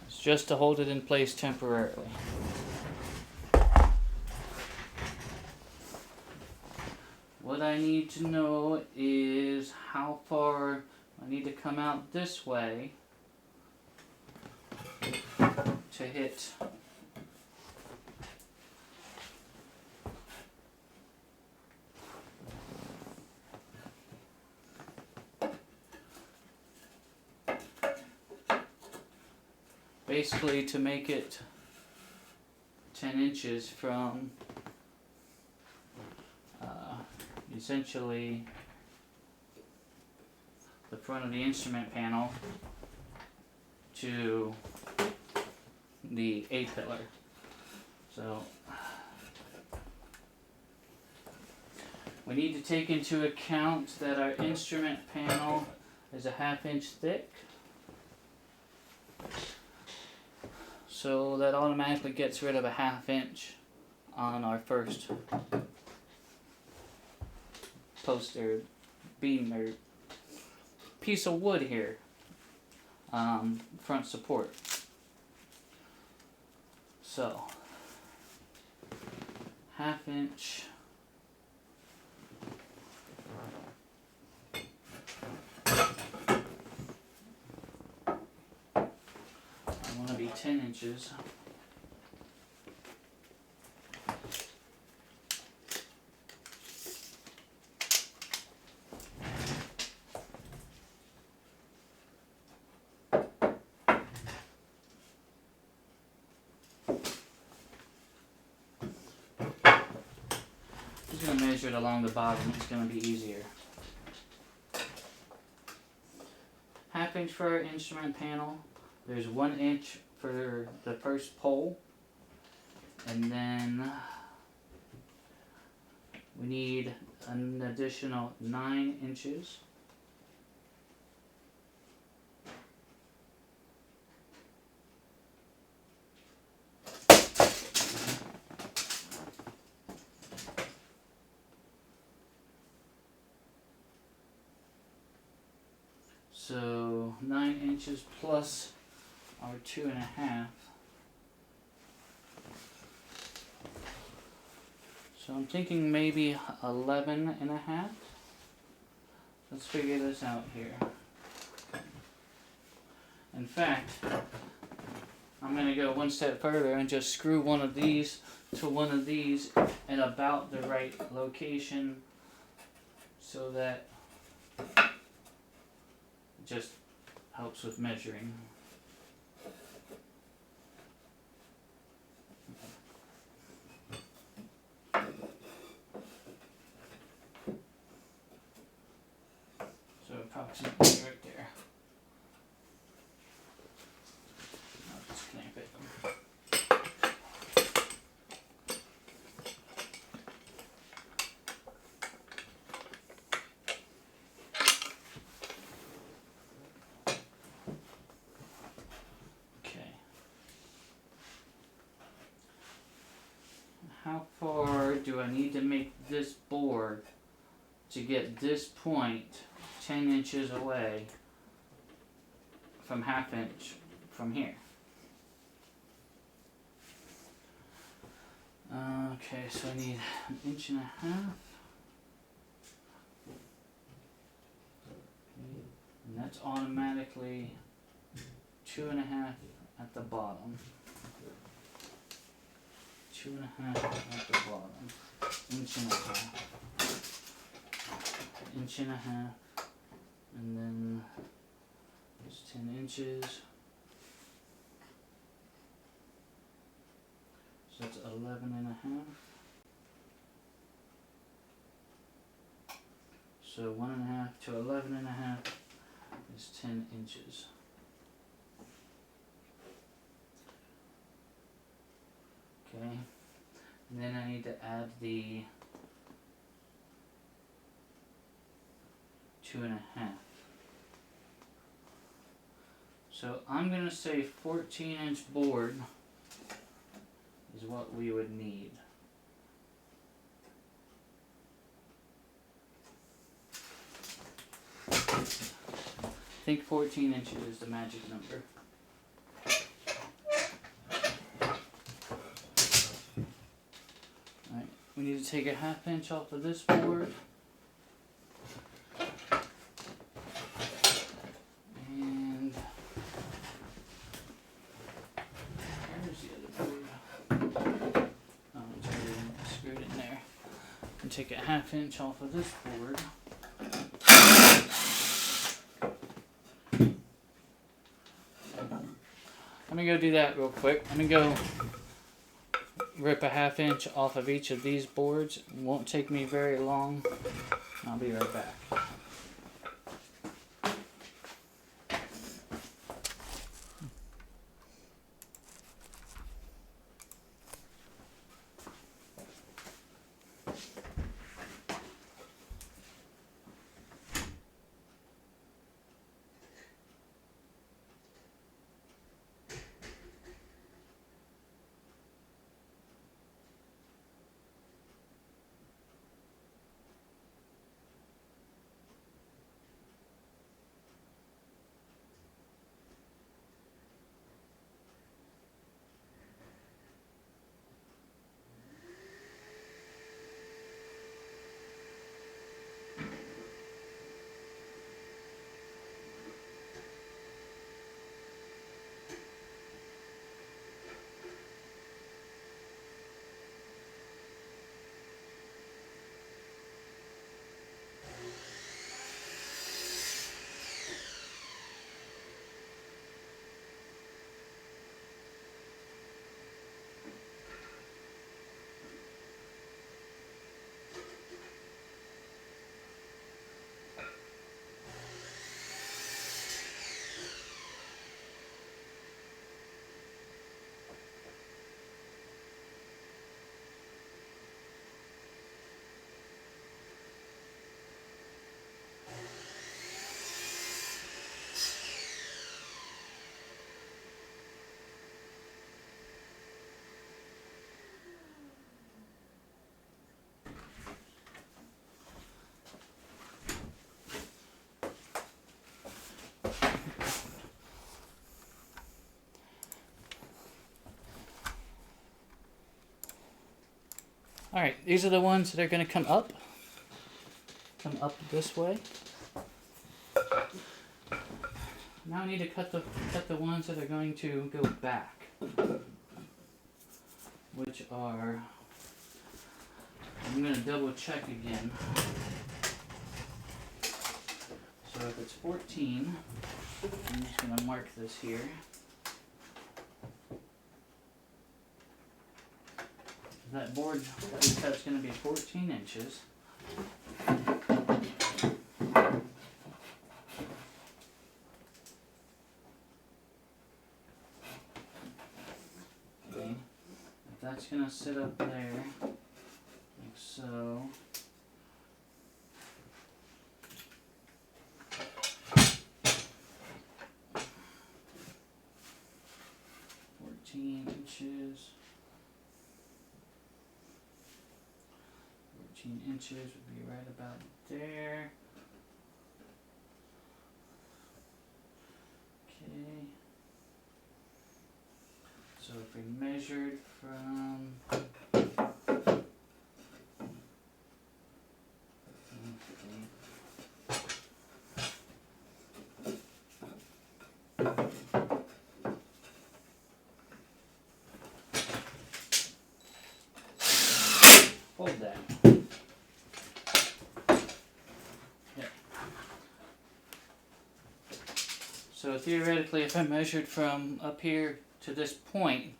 It's just to hold it in place temporarily. What I need to know is how far I need to come out this way to hit basically to make it 10 inches from essentially the front of the instrument panel to the A-pillar. So we need to take into account that our instrument panel is a 1/2 inch thick. So that automatically gets rid of a 1/2 inch on our first post or beam or piece of wood here, front support. So 1/2 inch. I want to be 10 inches. I'm going to measure it along the bottom, it's going to be easier. 1/2 inch for our instrument panel. There's 1 inch for the first pole. And then we need an additional 9 inches. So 9 inches plus our 2.5. So I'm thinking maybe 11.5. Let's figure this out here. In fact, I'm going to go one step further and just screw one of these to one of these at about the right location so that it just helps with measuring. So approximately right there. I'll just clamp it. Okay. How far do I need to make this board to get this point 10 inches away from 1/2 inch from here? Okay, so I need 1.5 inches. And that's automatically 2.5 at the bottom. 2.5 at the bottom. 1.5 inches. 1.5 inches. And then it's 10 inches. So that's 11.5. So 1.5 to 11.5 is 10 inches. Okay. And then I need to add the 2.5. So I'm going to say 14-inch board is what we would need. I think 14 inches is the magic number. Alright, we need to take a 1/2 inch off of this board. And where's the other board? Oh, it's already screwed in there. And take a 1/2 inch off of this board. Let me go do that real quick. Let me go rip a 1/2 inch off of each of these boards. It won't take me very long. I'll be right back. Alright, these are the ones that are going to come up. Come up this way. Now I need to cut the ones that are going to go back. Which are, I'm going to double check again. So if it's 14, I'm just going to mark this here. That board that we cut is going to be 14 inches. Okay, if that's going to sit up there, like so. Inches. 14 inches would be right about there. Okay. So if we measured from hold that. Yeah. So theoretically, if I measured from up here to this point,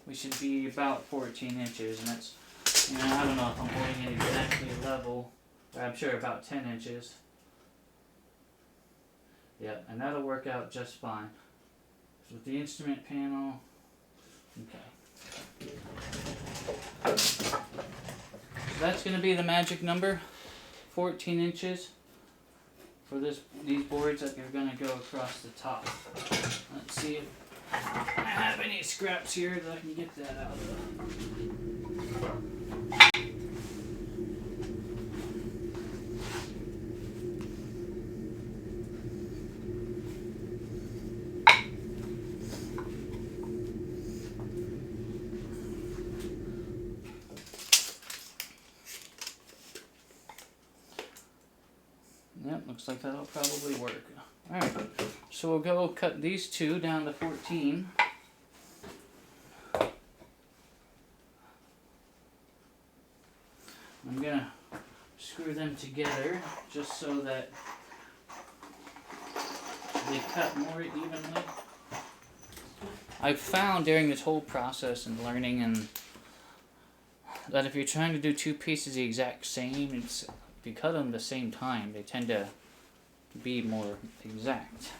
we should be about 14 inches, and that's, I don't know if I'm holding it exactly level, but I'm sure about 10 inches. Yeah, and that'll work out just fine. So with the instrument panel, okay. So that's going to be the magic number, 14 inches for these boards that are going to go across the top. Let's see if I have any scraps here that I can get that out of. Yep, looks like that'll probably work. Alright, so we'll go cut these two down to 14. I'm gonna screw them together just so that they cut more evenly. I've found during this whole process and learning that if you're trying to do two pieces the exact same, if you cut them the same time, they tend to be more exact.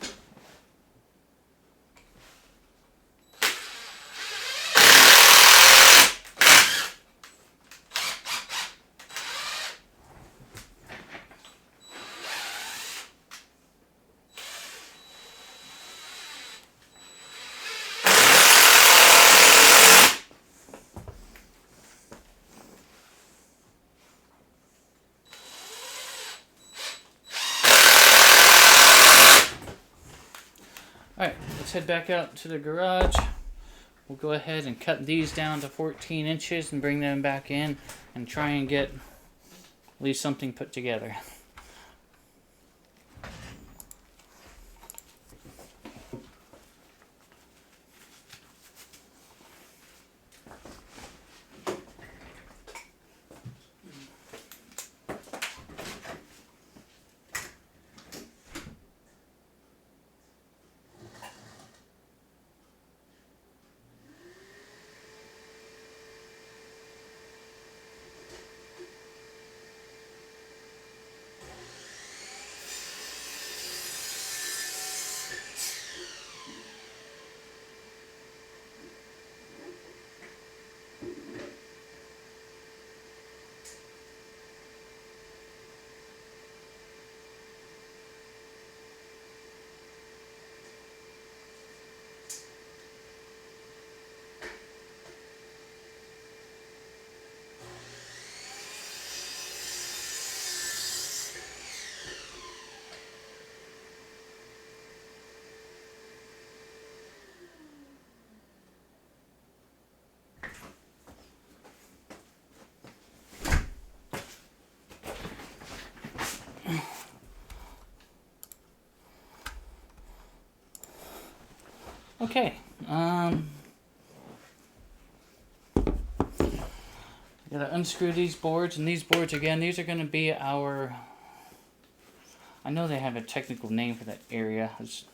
Alright, let's head back out to the garage. We'll go ahead and cut these down to 14 inches and bring them back in and try and get at least something put together. Okay. Gotta unscrew these boards, and these boards again, these are gonna be our. I know they have a technical name for that area. It's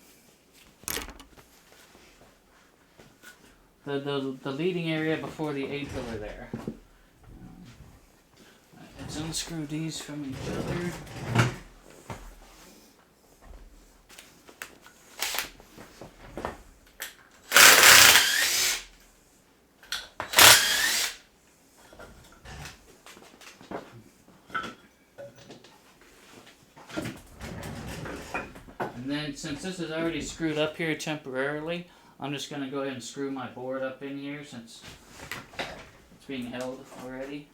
the leading area before the A-pillar there. Let's unscrew these from each other. And then, since this is already screwed up here temporarily, I'm just going to go ahead and screw my board up in here since it's being held already.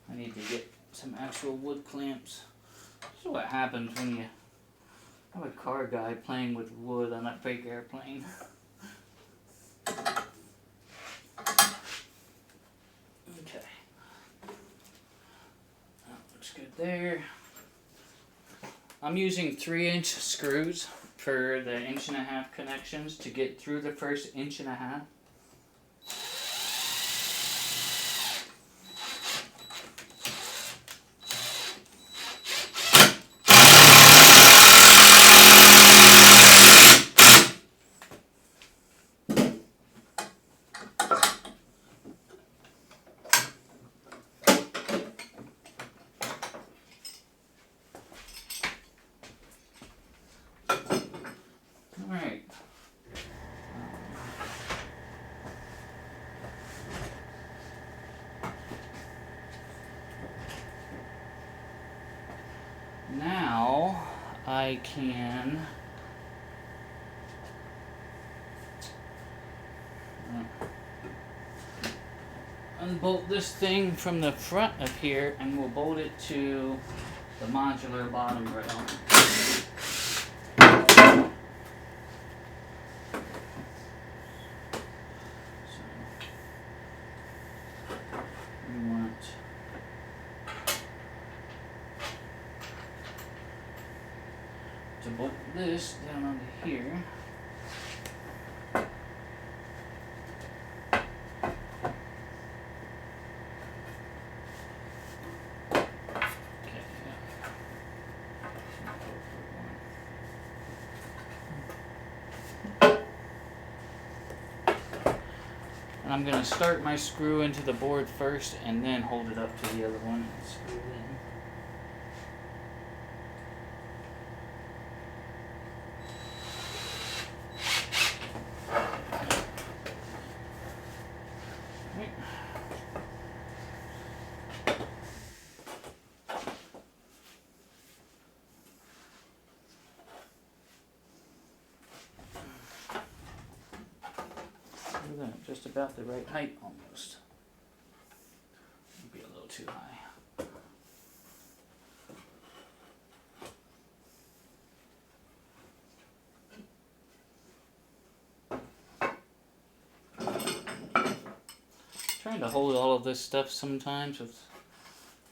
I need to get some actual wood clamps. This is what happens when you have a car guy playing with wood on a fake airplane. Okay. That looks good there. I'm using 3-inch screws for the 1.5-inch connections to get through the first 1.5 inches. Alright. Now I can unbolt this thing from the front of here, and we'll bolt it to the modular bottom rail. We want to bolt this down onto here. And I'm going to start my screw into the board first and then hold it up to the other one and screw it in. Right. Look at that, just about the right height almost. Maybe a little too high. Trying to hold all of this stuff sometimes with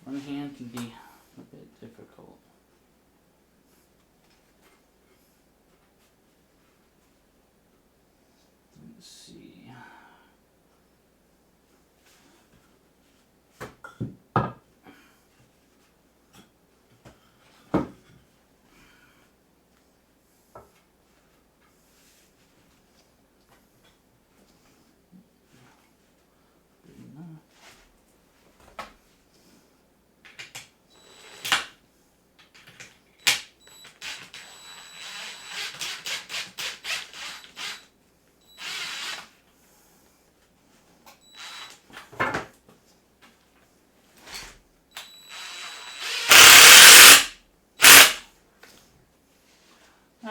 one hand can be a bit difficult. Let's see.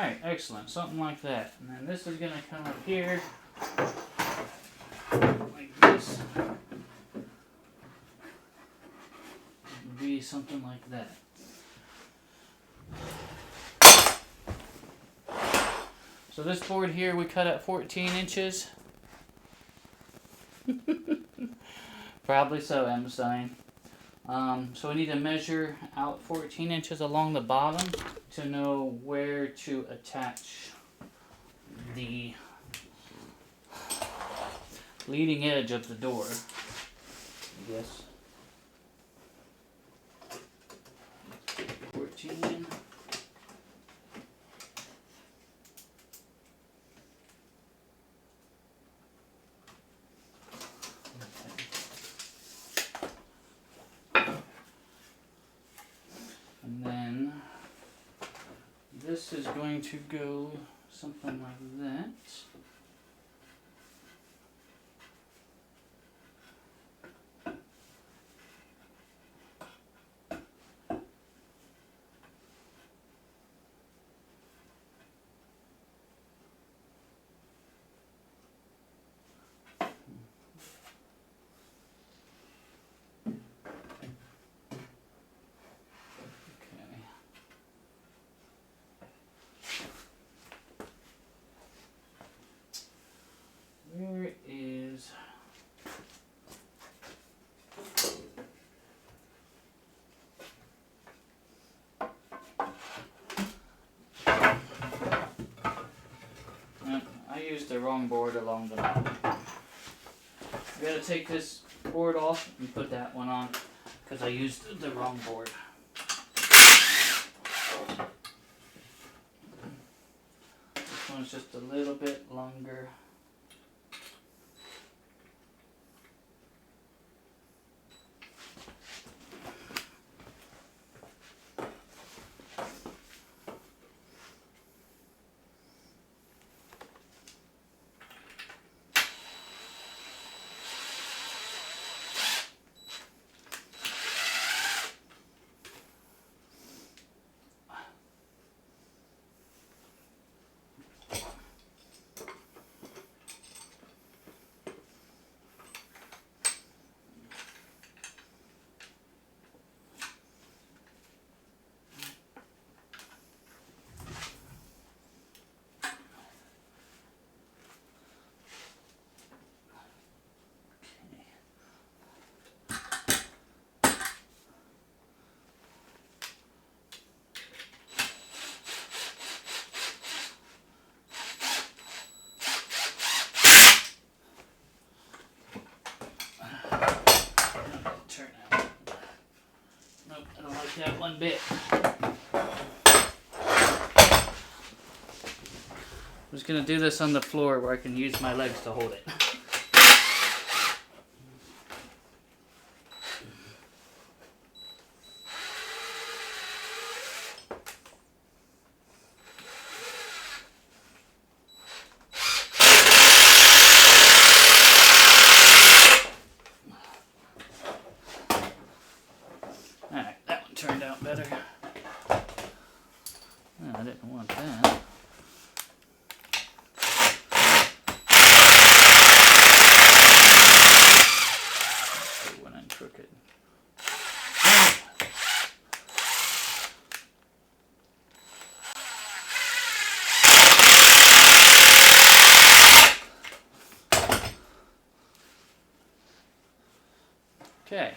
Alright, excellent. Something like that. And then this is going to come up here. Like this. It'll be something like that. So this board here we cut at 14 inches. Probably so, M. Stein. So we need to measure out 14 inches along the bottom to know where to attach the leading edge of the door. Yes. 14. And then this is going to go something like that. Where is I used the wrong board along the bottom. We gotta take this board off and put that one on because I used the wrong board. This one's just a little bit longer. That one bit. I'm just gonna do this on the floor where I can use my legs to hold it. Turned out better. Oh, I didn't want that. It went in crooked. Okay.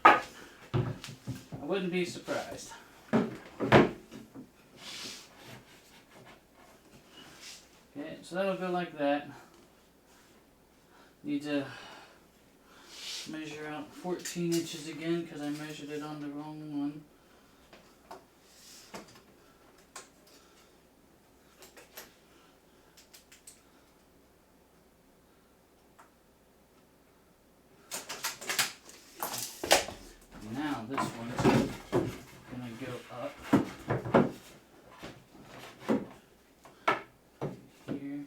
I wouldn't be surprised. Okay, so that'll go like that. Need to measure out 14 inches again because I measured it on the wrong one. Now this one's gonna go up here.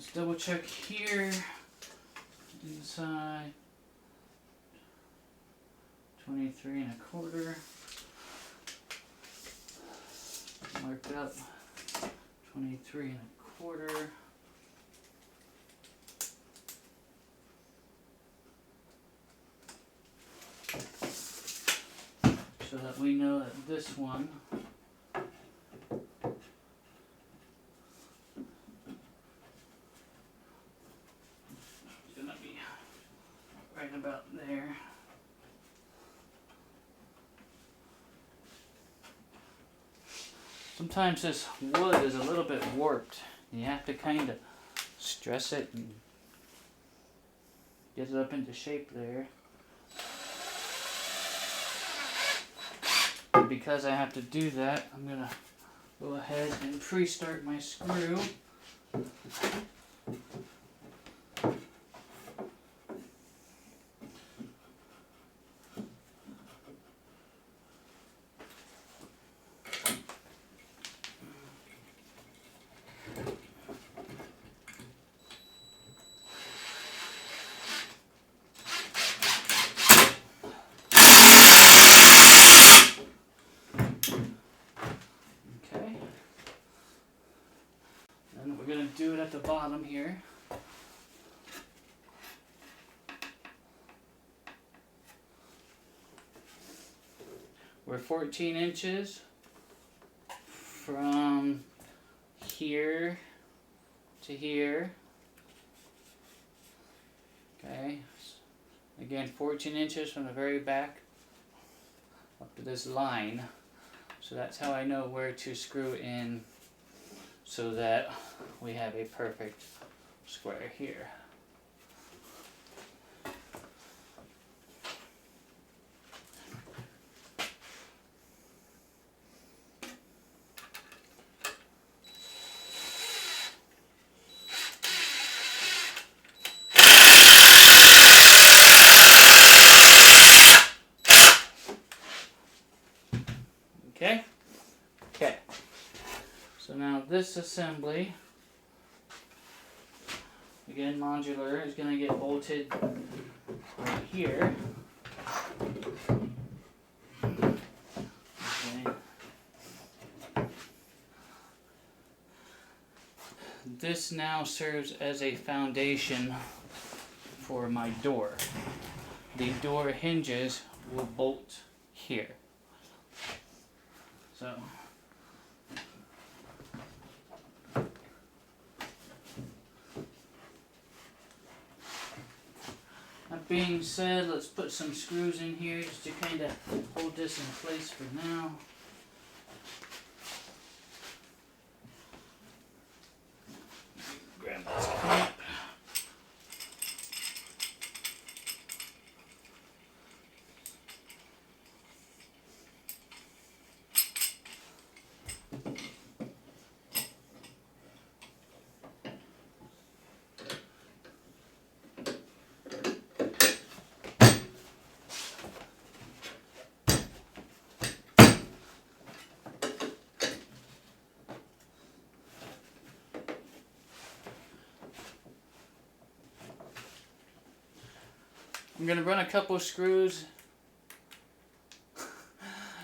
Let's double check here. Inside 23 1/4. Marked up 23 1/4. So that we know that this one is going to be right about there. Sometimes this wood is a little bit warped. You have to kind of stress it and get it up into shape there. And because I have to do that, I'm going to go ahead and pre-start my screw. We're going to do it at the bottom here. We're 14 inches from here to here. Okay, again 14 inches from the very back up to this line. So that's how I know where to screw in so that we have a perfect square here. Okay? Okay. So now this assembly, again modular, is going to get bolted right here. Okay. This now serves as a foundation for my door. The door hinges will bolt here. So that being said, let's put some screws in here just to kind of hold this in place for now. Grab this clamp. I'm going to run a couple of screws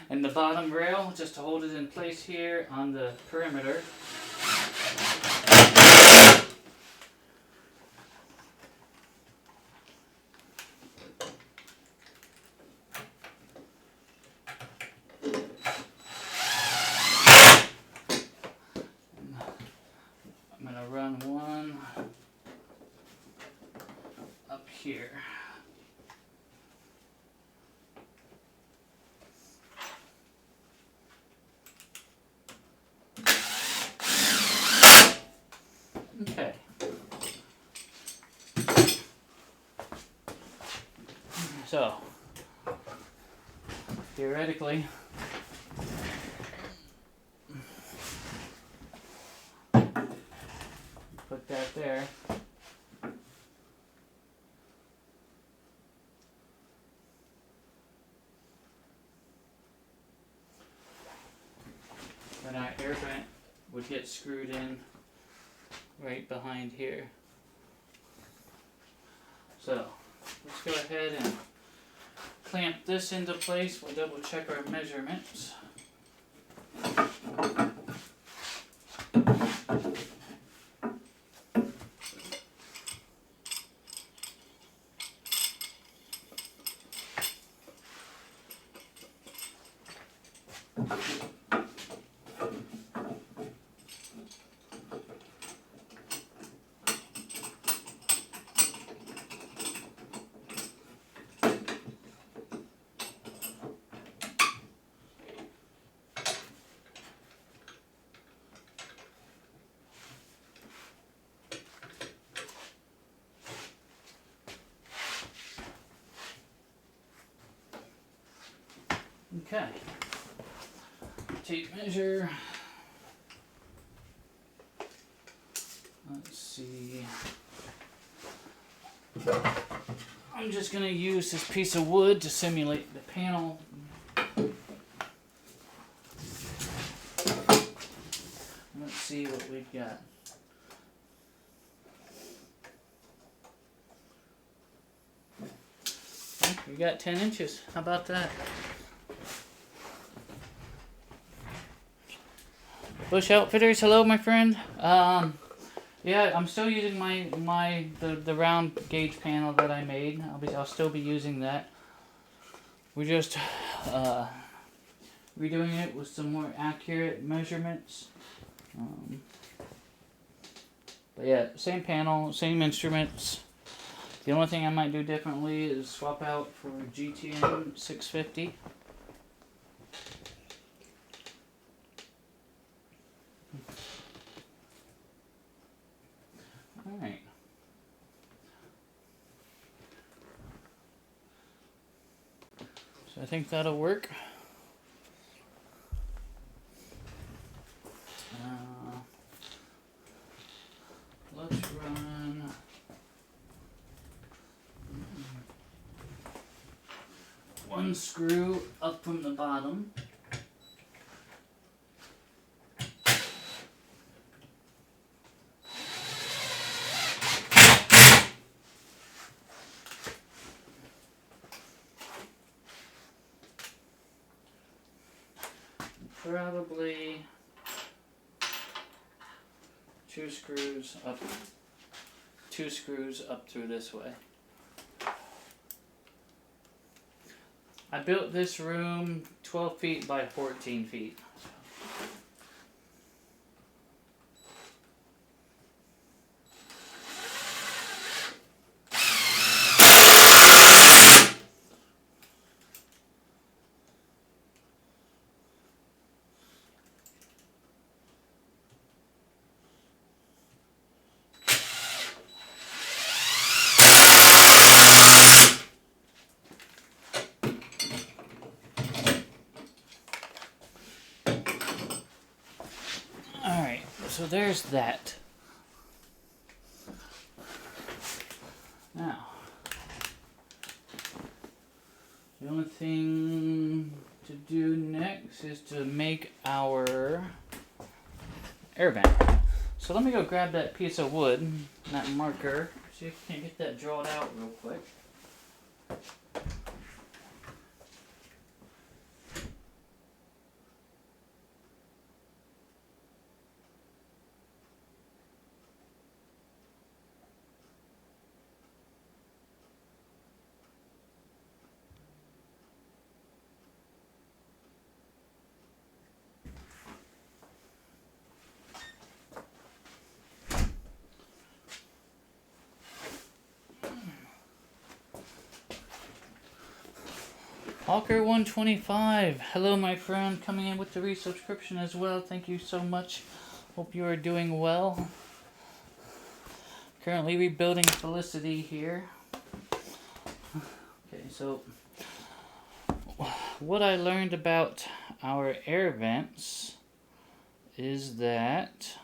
in the bottom rail just to hold it in place here on the perimeter. I'm going to run one up here. Okay. So, theoretically, put that there. Then our air vent would get screwed in right behind here. So let's go ahead and clamp this into place. We'll double check our measurements. Okay. Tape measure. Let's see. I'm just going to use this piece of wood to simulate the panel. Let's see what we've got. Okay, we got 10 inches. How about that? Bush Outfitters, hello my friend. Yeah, I'm still using the round gauge panel that I made. I'll still be using that. We're just redoing it with some more accurate measurements. But yeah, same panel, same instruments. The only thing I might do differently is swap out for GTN 650. Alright. So I think that'll work. Let's run one screw up from the bottom. Probably two screws up through this way. I built this room 12 feet by 14 feet. So there's that. Now, the only thing to do next is to make our air vent. So let me go grab that piece of wood, that marker, see if I can get that drawn out real quick. Hawker 125, hello my friend, coming in with the resubscription as well. Thank you so much. Hope you are doing well. Currently rebuilding Felicity here. Okay, so what I learned about our air vents is that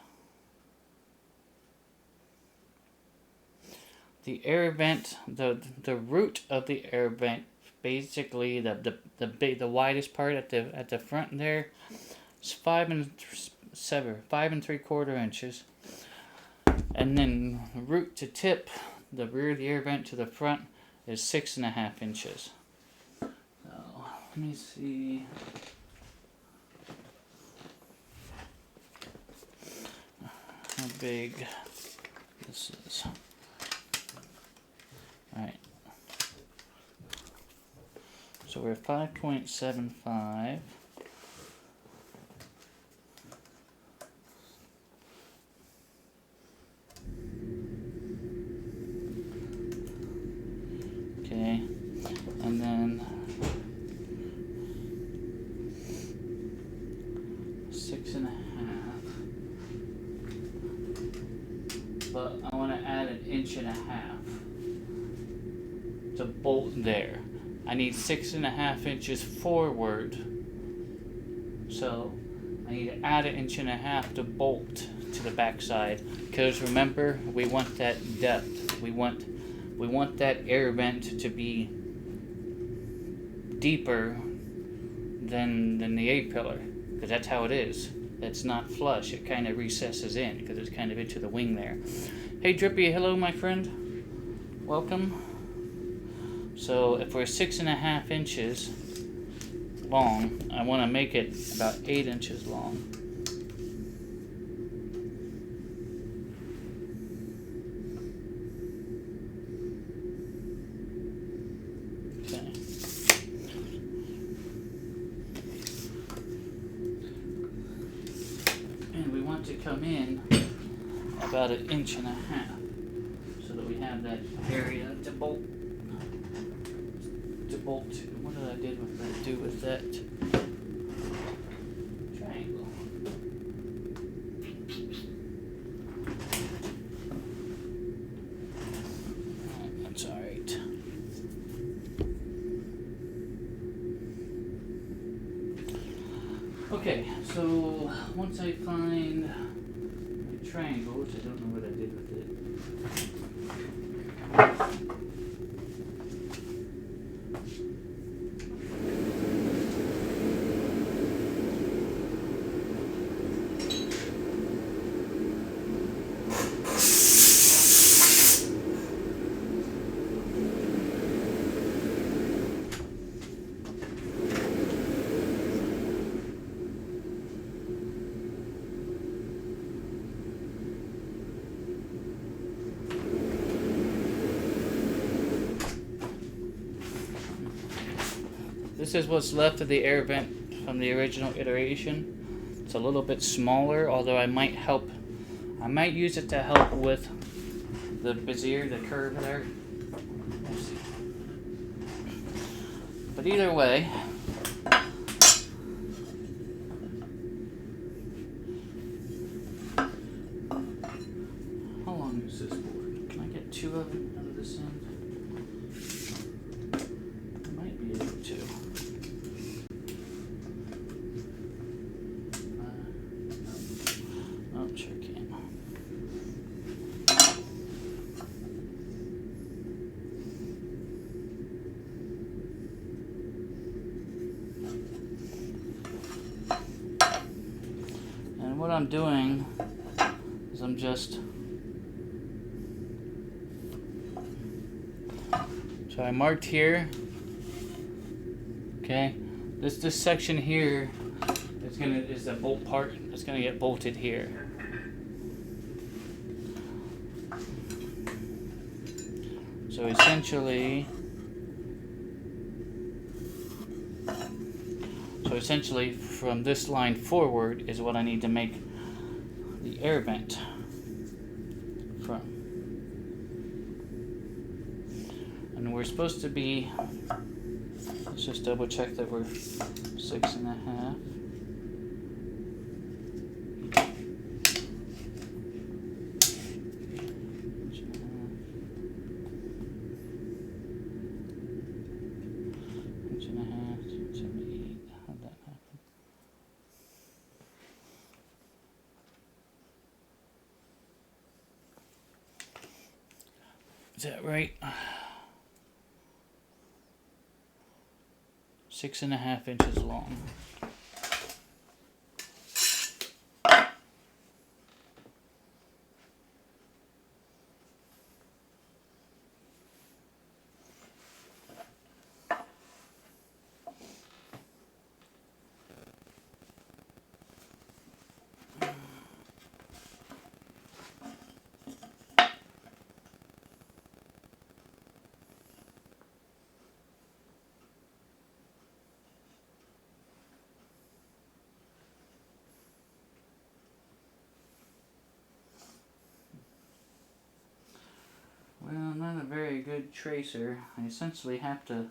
the air vent, the root of the air vent, basically the widest part at the front there, is 5 3/4 inches. And then root to tip, the rear of the air vent to the front is 6.5 inches. So let me see. How big this is. Alright. So we're 5.75. Okay. And then 6.5. But I want to add 1.5 inches to bolt there. I need 6.5 inches forward, so I need to add 1.5 inches to bolt to the backside. Because remember, we want that depth. We want that air vent to be deeper than the A-pillar, because that's how it is. It's not flush. It kind of recesses in because it's kind of into the wing there. Hey Drippy, hello my friend. Welcome. So if we're 6.5 inches long, I want to make it about 8 inches long. Okay. And we want to come in about 1.5 inches so that we have that area to bolt. What did I do with that triangle? Oh, that's alright. Okay, so once I find my triangle, which I don't know what I did with it. This is what's left of the air vent from the original iteration. It's a little bit smaller, although I might use it to help with the bezier, the curve there. But either way, how long is this board? Can I get 2 of them out of this end? I might be able to. Oh, sure can. And what I'm doing is I'm just, so I marked here. Okay, this section here is the bolt part. It's gonna get bolted here. So essentially, from this line forward is what I need to make the air vent from. And we're supposed to be, let's just double check that we're 6.5. Is that right? 6.5 inches long. very good tracer. I essentially have to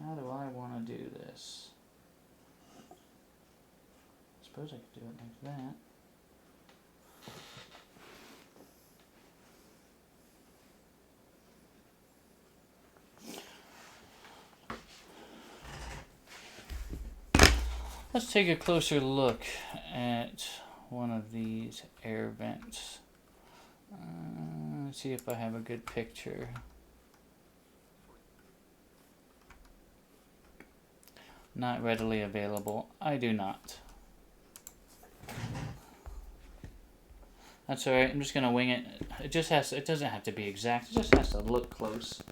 how do I want to do this? I suppose I could do it like that. Let's take a closer look at one of these air vents. Let's see if I have a good picture. Not readily available. I do not. That's alright, I'm just gonna wing it. It doesn't have to be exact, it just has to look close.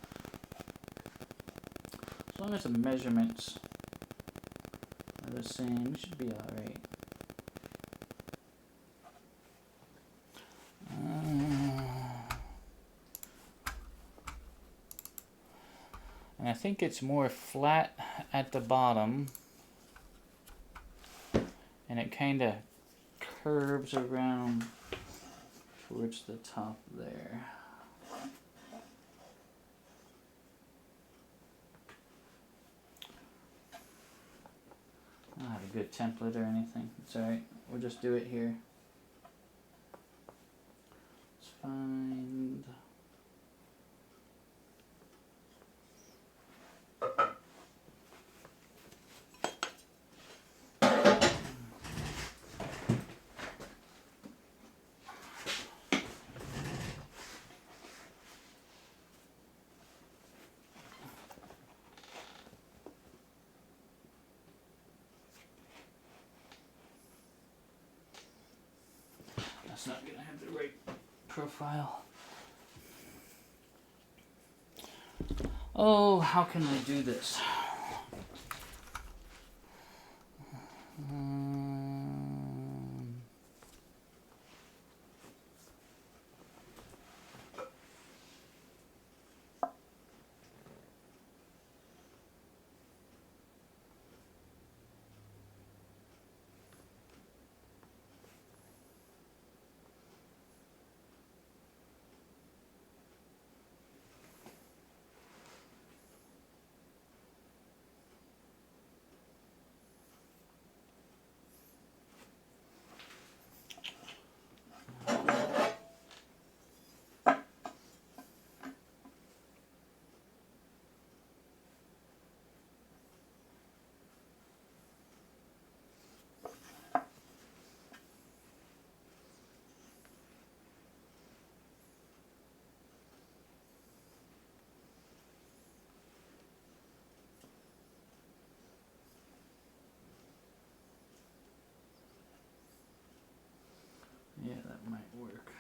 As long as the measurements are the same, it should be alright. And I think it's more flat at the bottom, and it kind of curves around towards the top there. I don't have a good template or anything. It's alright, we'll just do it here. Let's find... That's not gonna have the right profile. Oh, how can I do this? Yeah, that might work.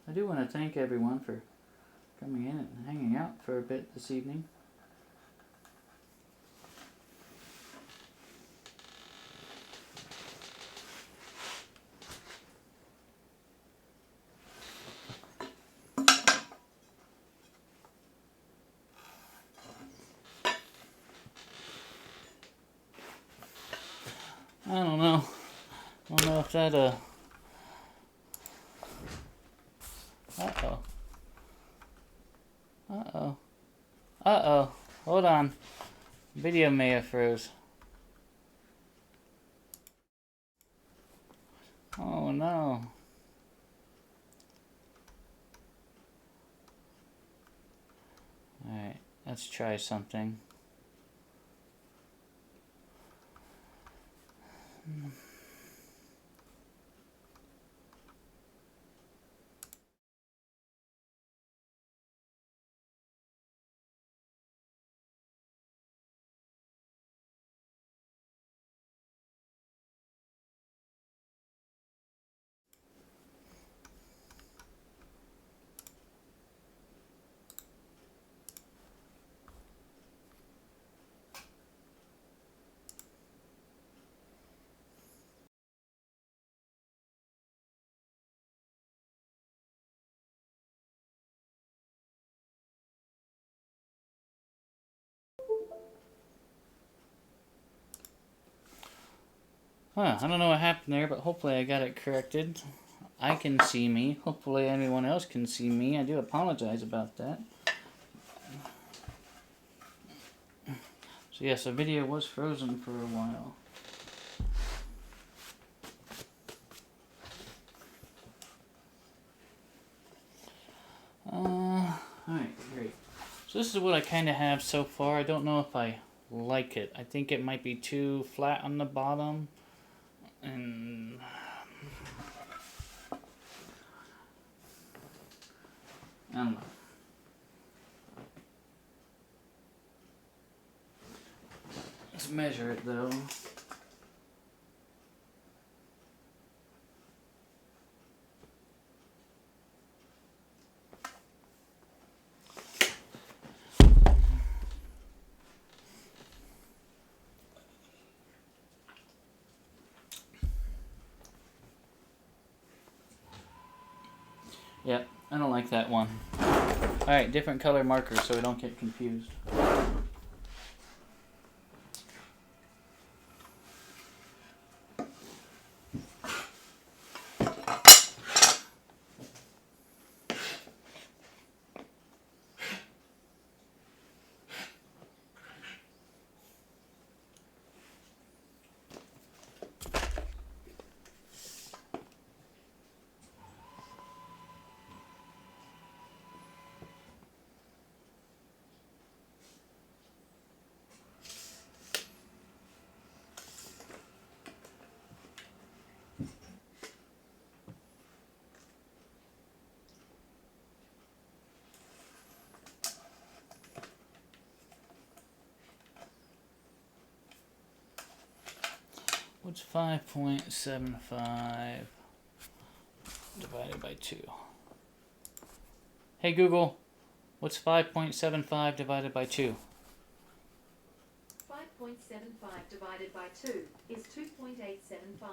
I do want to thank everyone for coming in and hanging out for a bit this evening. I don't know. I don't know if that, Uh-oh. Uh-oh. Uh-oh. Hold on. Video may have froze. Oh, no. Alright, let's try something. Huh, I don't know what happened there, but hopefully I got it corrected. I can see me. Hopefully anyone else can see me. I do apologize about that. So yes, the video was frozen for a while. Alright, great. So this is what I kind of have so far. I don't know if I like it. I think it might be too flat on the bottom. And I don't know. Let's measure it though. Yep, I don't like that one. Alright, different color markers so we don't get confused. What's 5.75 divided by 2? Hey Google, what's 5.75 divided by 2? 5.75 divided by 2 is 2.875.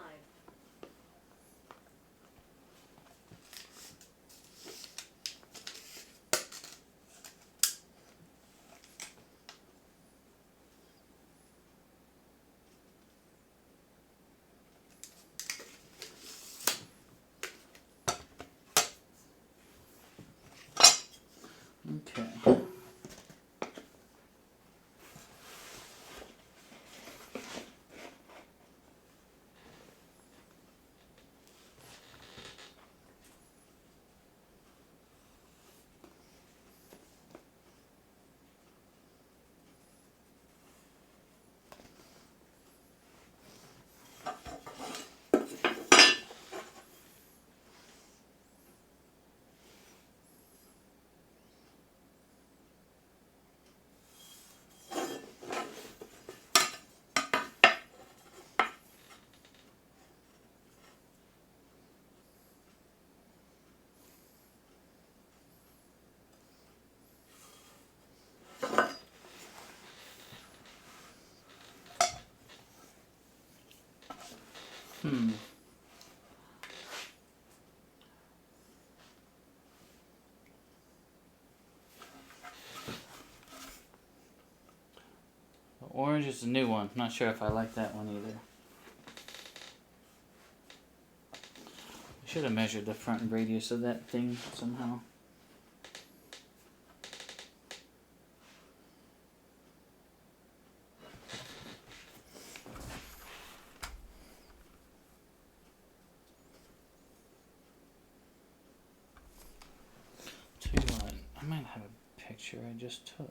Okay. Orange is the new one. Not sure if I like that one either. I should have measured the front radius of that thing somehow. Tell you what, I might have a picture I just took.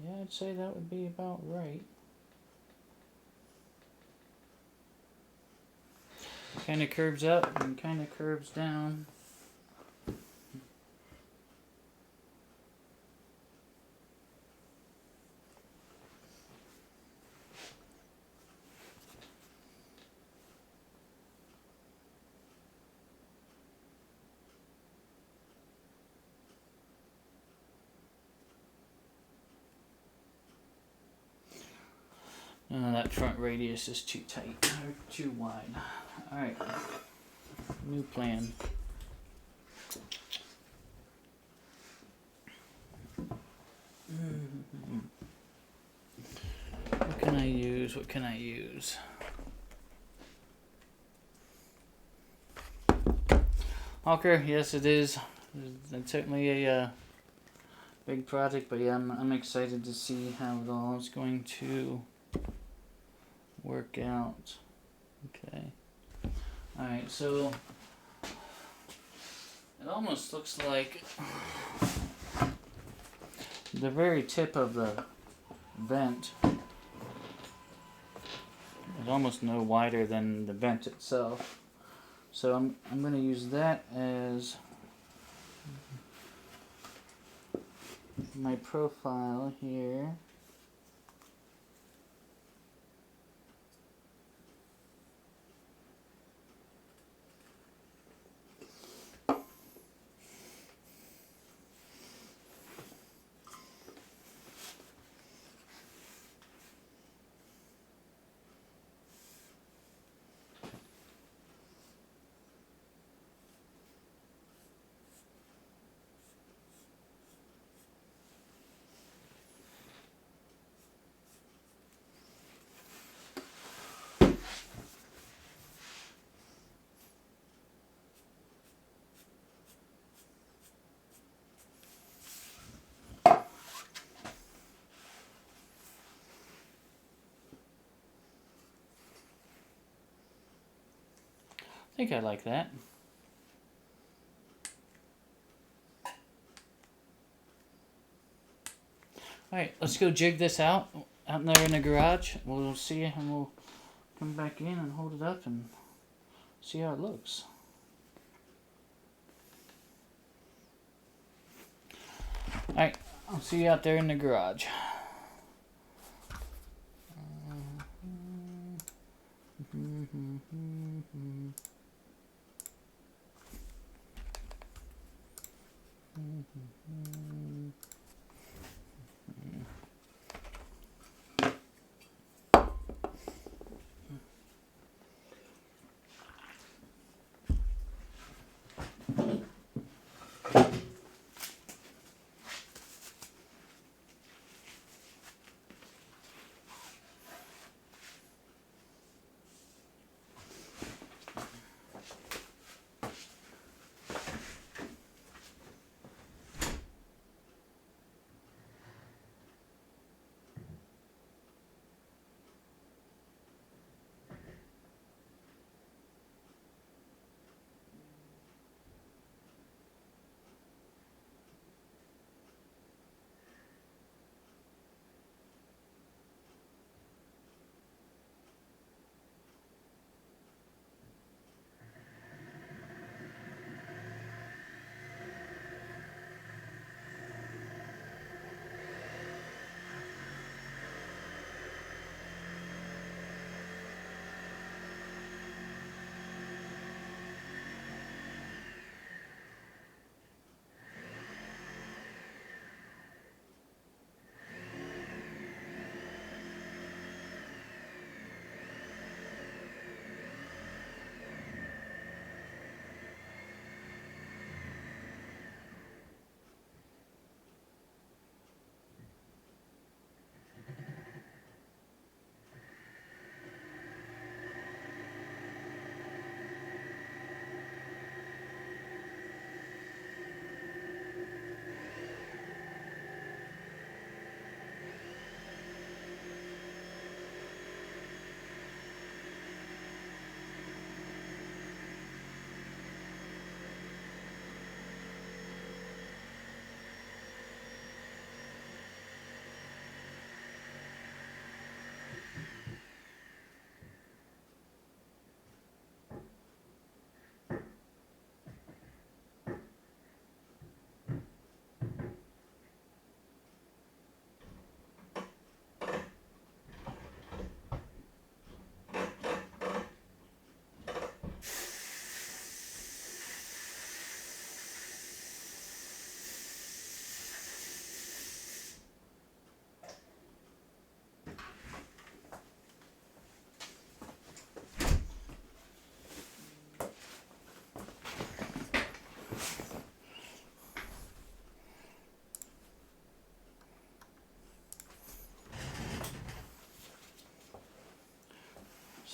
Yeah, I'd say that would be about right. Kind of curves up and kind of curves down. That front radius is too tight or too wide. Alright. New plan. What can I use? What can I use? Hawker, yes it is. It's certainly a big project, but yeah, I'm excited to see how it all is going to work out. Okay. Alright, so it almost looks like the very tip of the vent is almost no wider than the vent itself. So I'm going to use that as my profile here. I think I like that. Alright, let's go jig this out there in the garage. We'll see it and we'll come back in and hold it up and see how it looks. Alright, I'll see you out there in the garage.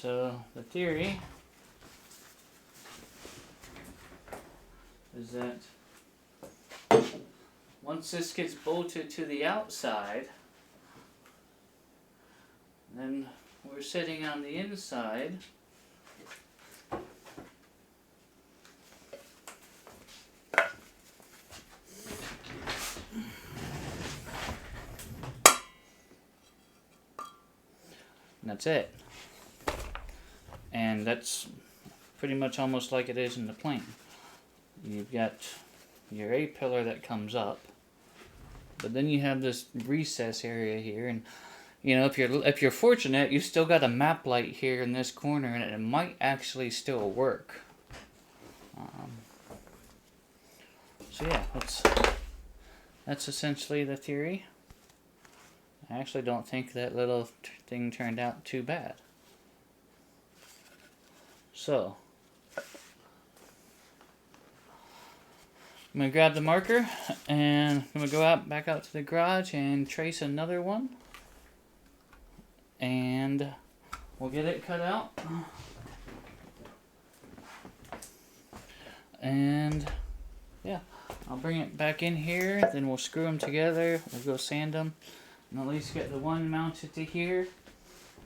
So the theory is that once this gets bolted to the outside, then we're sitting on the inside. And that's it. And that's pretty much almost like it is in the plane. You've got your A-pillar that comes up, but then you have this recess area here, and you know, if you're fortunate, you still got a map light here in this corner, and it might actually still work. So yeah, that's essentially the theory. I actually don't think that little thing turned out too bad. So, I'm going to grab the marker and I'm going to go back out to the garage and trace another one. And we'll get it cut out. And yeah, I'll bring it back in here, then we'll screw them together, we'll go sand them, and at least get the one mounted to here,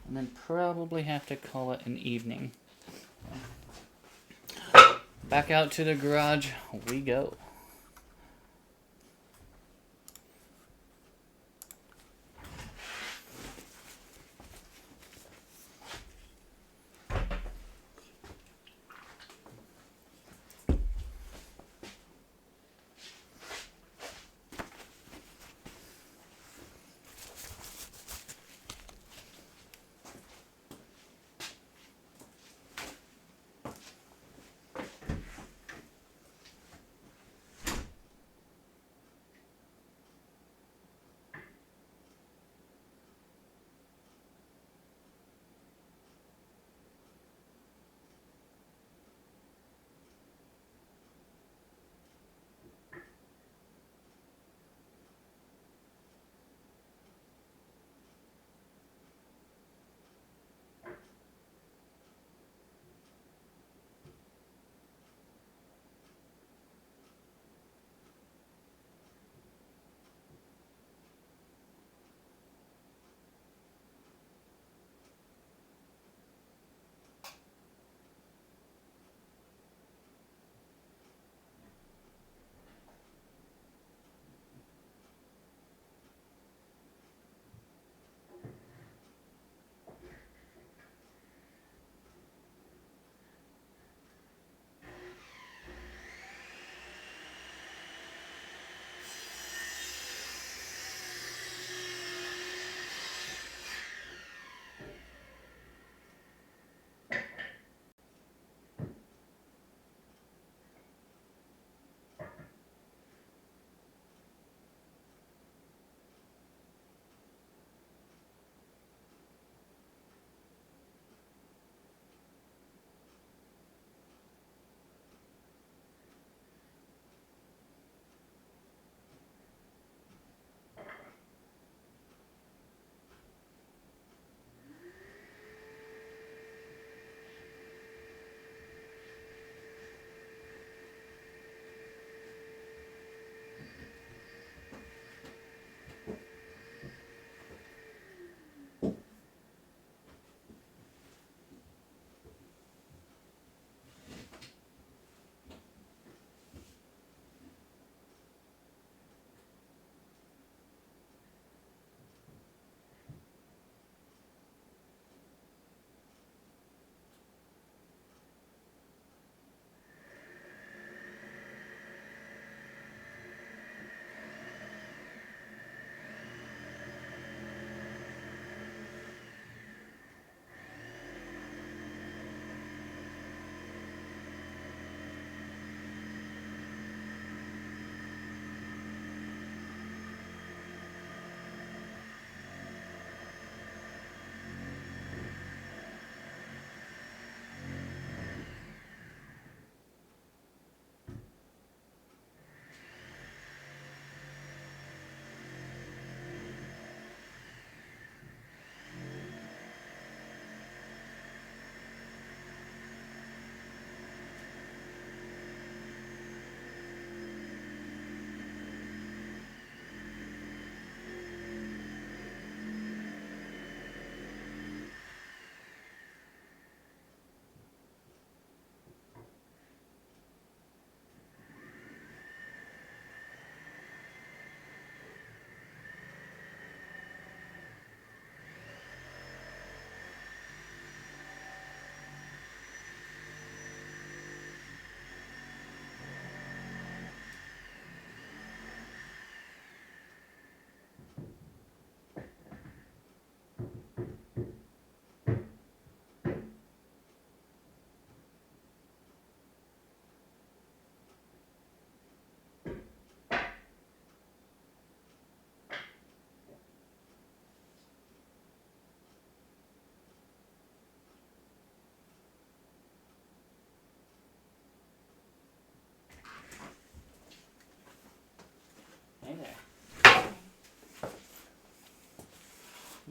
and then probably have to call it an evening. Back out to the garage we go.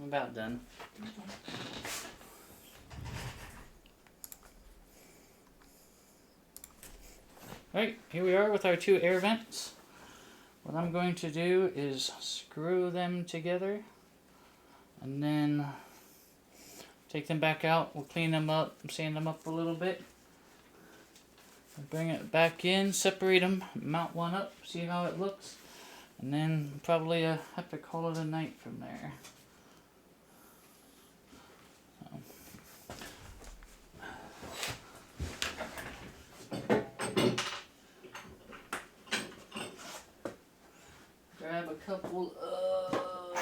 about done. Right, here we are with our 2 air vents. What I'm going to do is screw them together and then take them back out. We'll clean them up, sand them up a little bit. Bring it back in, separate them, mount one up, see how it looks. And then probably have to call it a night from there. Grab a couple of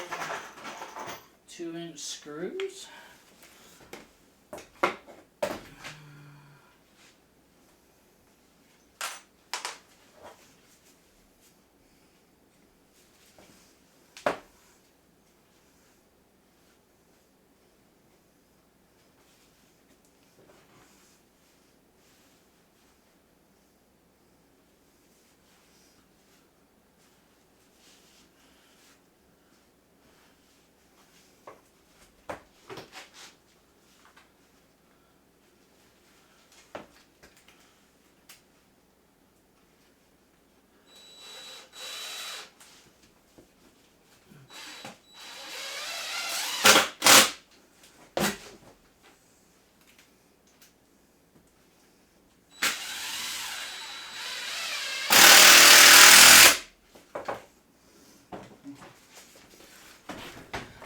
2-inch screws.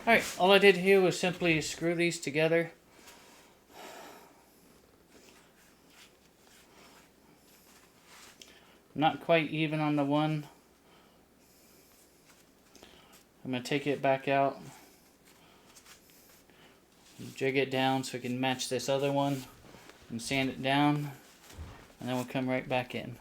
Alright, all I did here was simply screw these together. Not quite even on the one. I'm going to take it back out, jig it down so I can match this other one, and sand it down, and then we'll come right back in.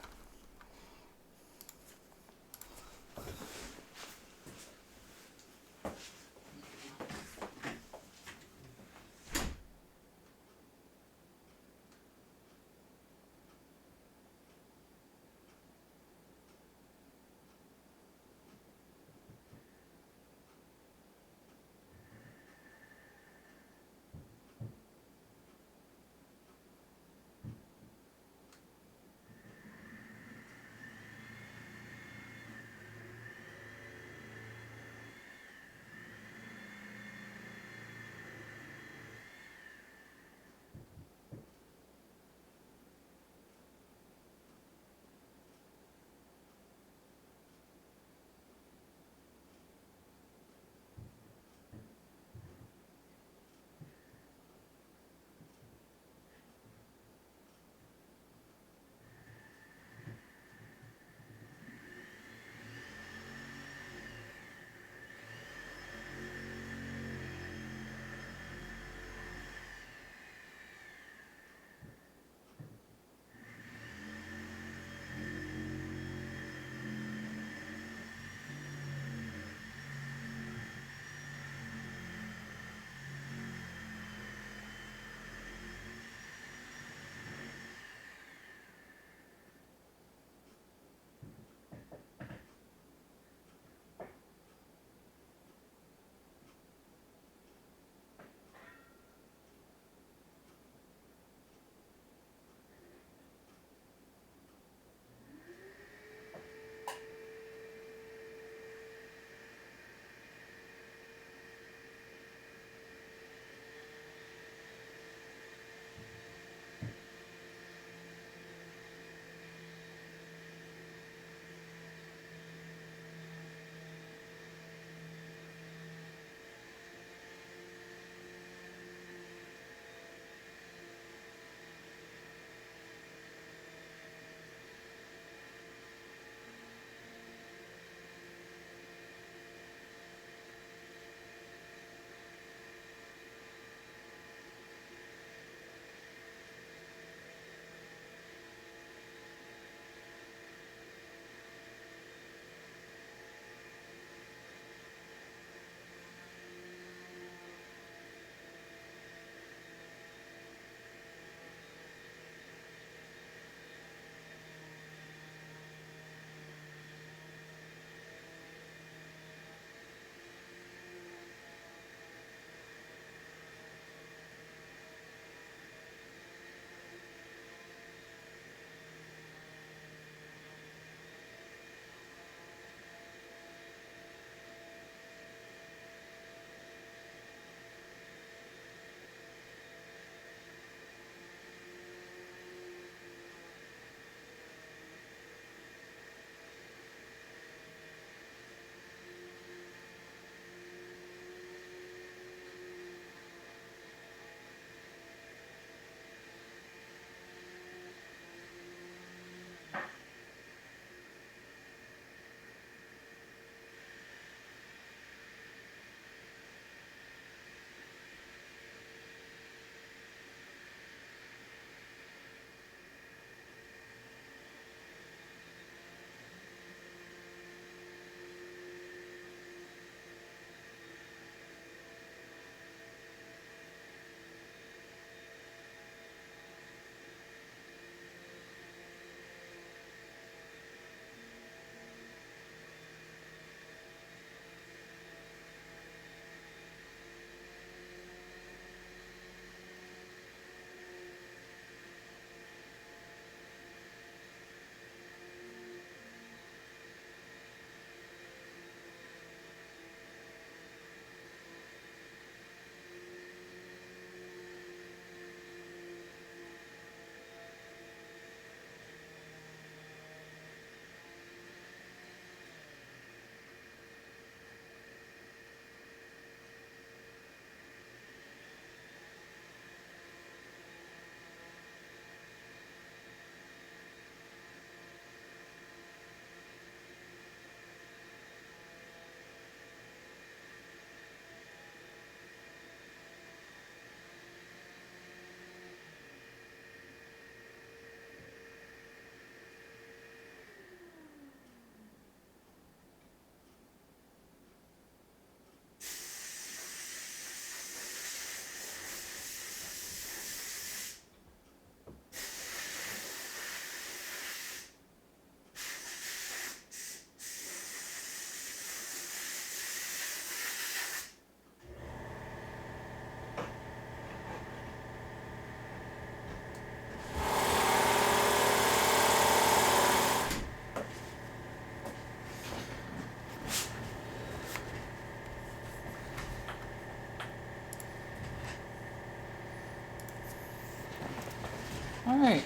Alright,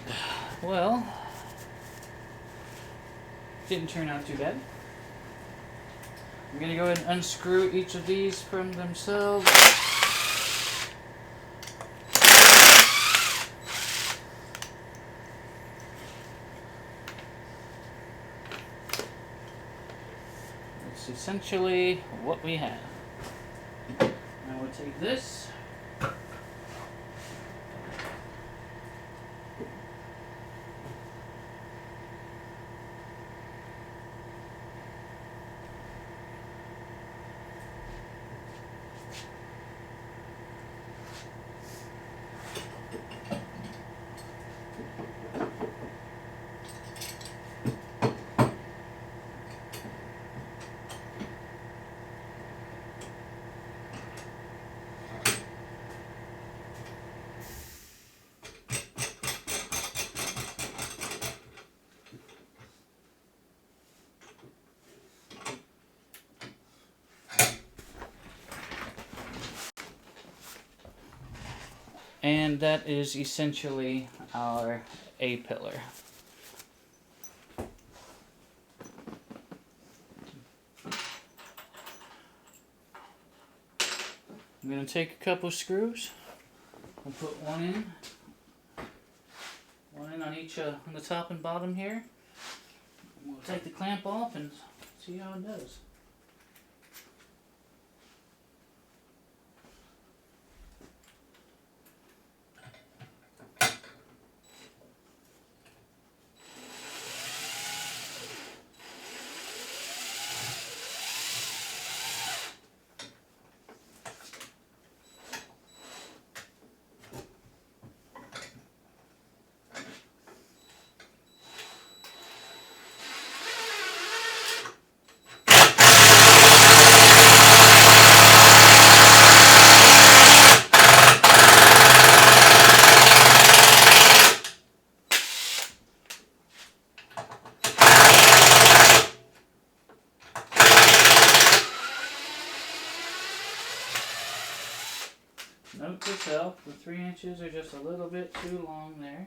well, didn't turn out too bad. I'm gonna go ahead and unscrew each of these from themselves. That's essentially what we have. Now we'll take this. And that is essentially our A-pillar. I'm going to take a couple screws. We'll put one in on each on the top and bottom here. We'll take the clamp off and see how it does. Note to self, the 3 inches are just a little bit too long there.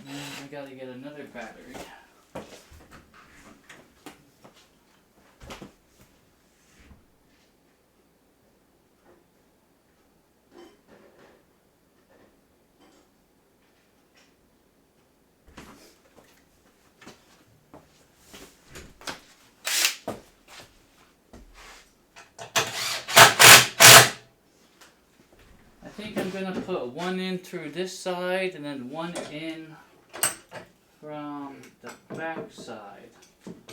And I gotta get another battery. I think I'm gonna put one in through this side and then one in from the back side,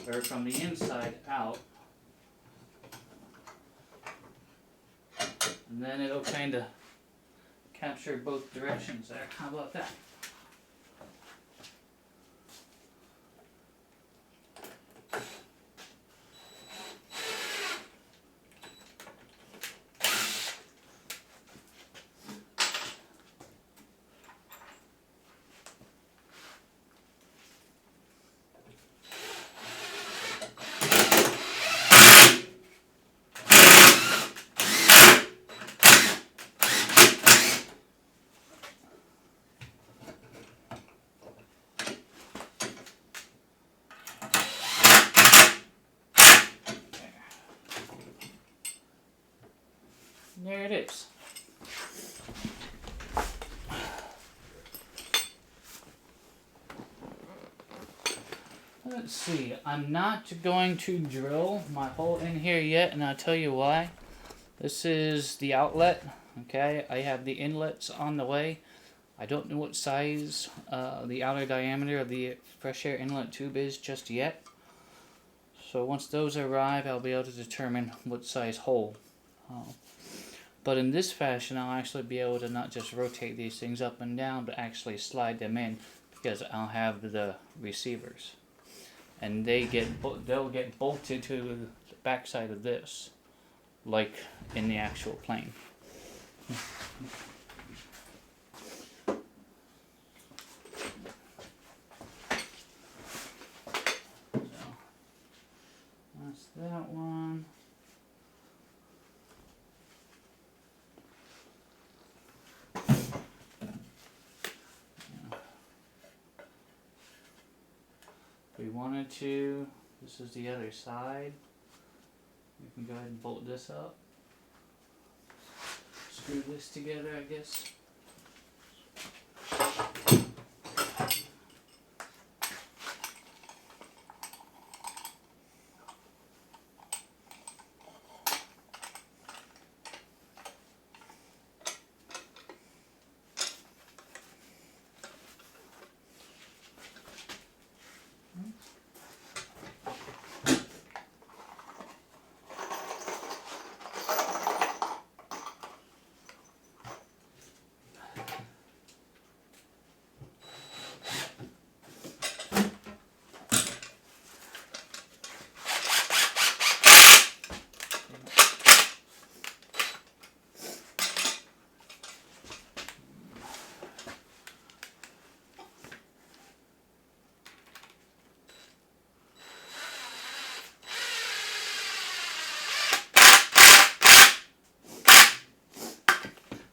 or from the inside out. And then it'll kind of capture both directions there. How about that? There it is. Let's see, I'm not going to drill my hole in here yet, and I'll tell you why. This is the outlet, okay? I have the inlets on the way. I don't know what size the outer diameter of the fresh air inlet tube is just yet. So once those arrive, I'll be able to determine what size hole. But in this fashion, I'll actually be able to not just rotate these things up and down, but actually slide them in, because I'll have the receivers, and they'll get bolted to the backside of this, like in the actual plane. So that's that one. wanted to, this is the other side. You can go ahead and bolt this up. Screw this together, I guess.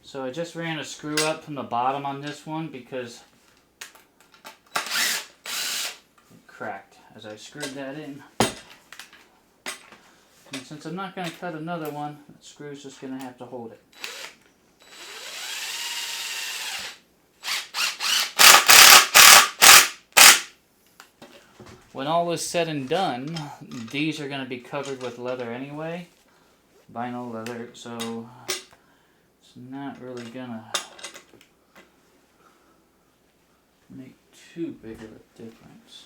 So I just ran a screw up from the bottom on this one because it cracked as I screwed that in. And since I'm not going to cut another one, the screw's just going to have to hold it. When all is said and done, these are going to be covered with leather anyway. Vinyl leather, so it's not really gonna make too big of a difference.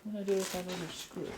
What do I do with that other screw?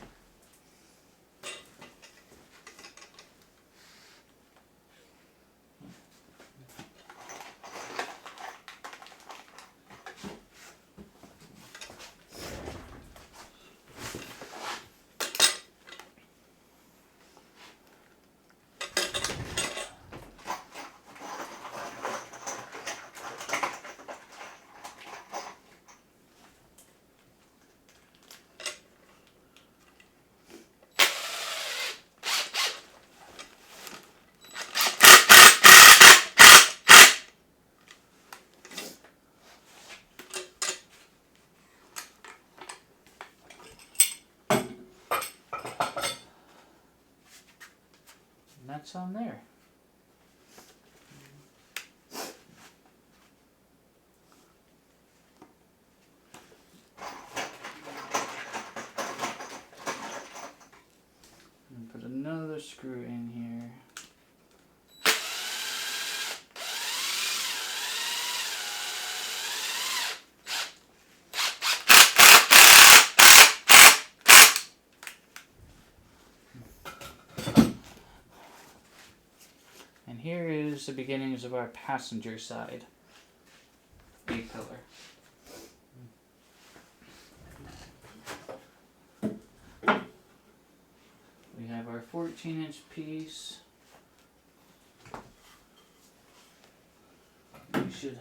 That's on there. And put another screw in here. And here is the beginnings of our passenger side A-pillar. We have our 14-inch piece. We should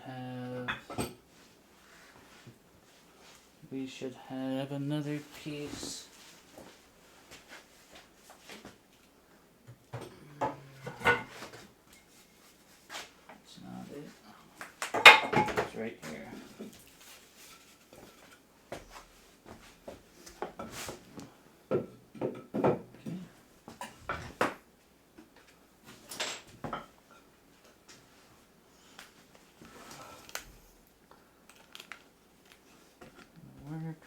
have another piece. Right here. Okay. Work.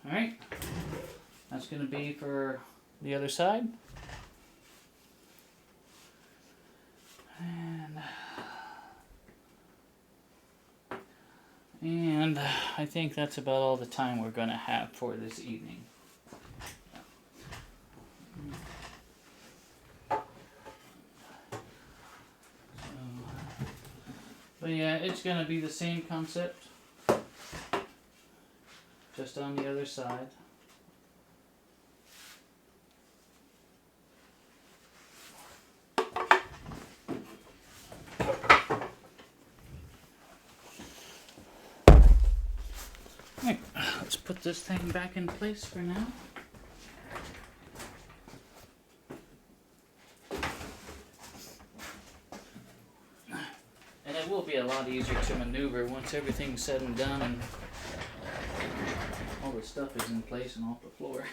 Alright, that's going to be for the other side. And I think that's about all the time we're going to have for this evening. But yeah, it's going to be the same concept, just on the other side. put this thing back in place for now. And it will be a lot easier to maneuver once everything's said and done and all the stuff is in place and off the floor.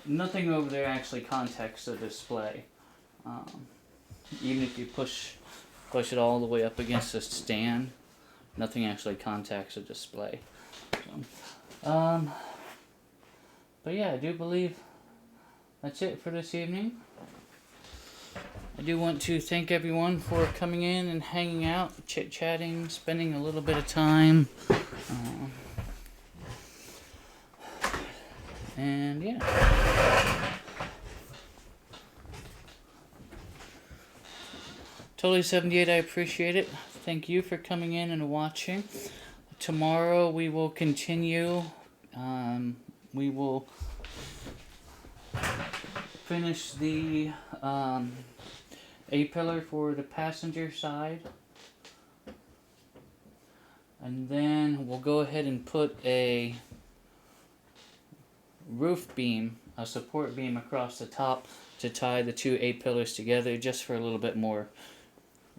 Nothing over there actually contacts the display. Even if you push it all the way up against the stand, nothing actually contacts the display. So, but yeah, I do believe that's it for this evening. I do want to thank everyone for coming in and hanging out, chit-chatting, spending a little bit of time. And yeah. Totally 78, I appreciate it. Thank you for coming in and watching. Tomorrow we will continue. We will finish the A-pillar for the passenger side. And then we'll go ahead and put a roof beam, a support beam across the top to tie the two A-pillars together just for a little bit more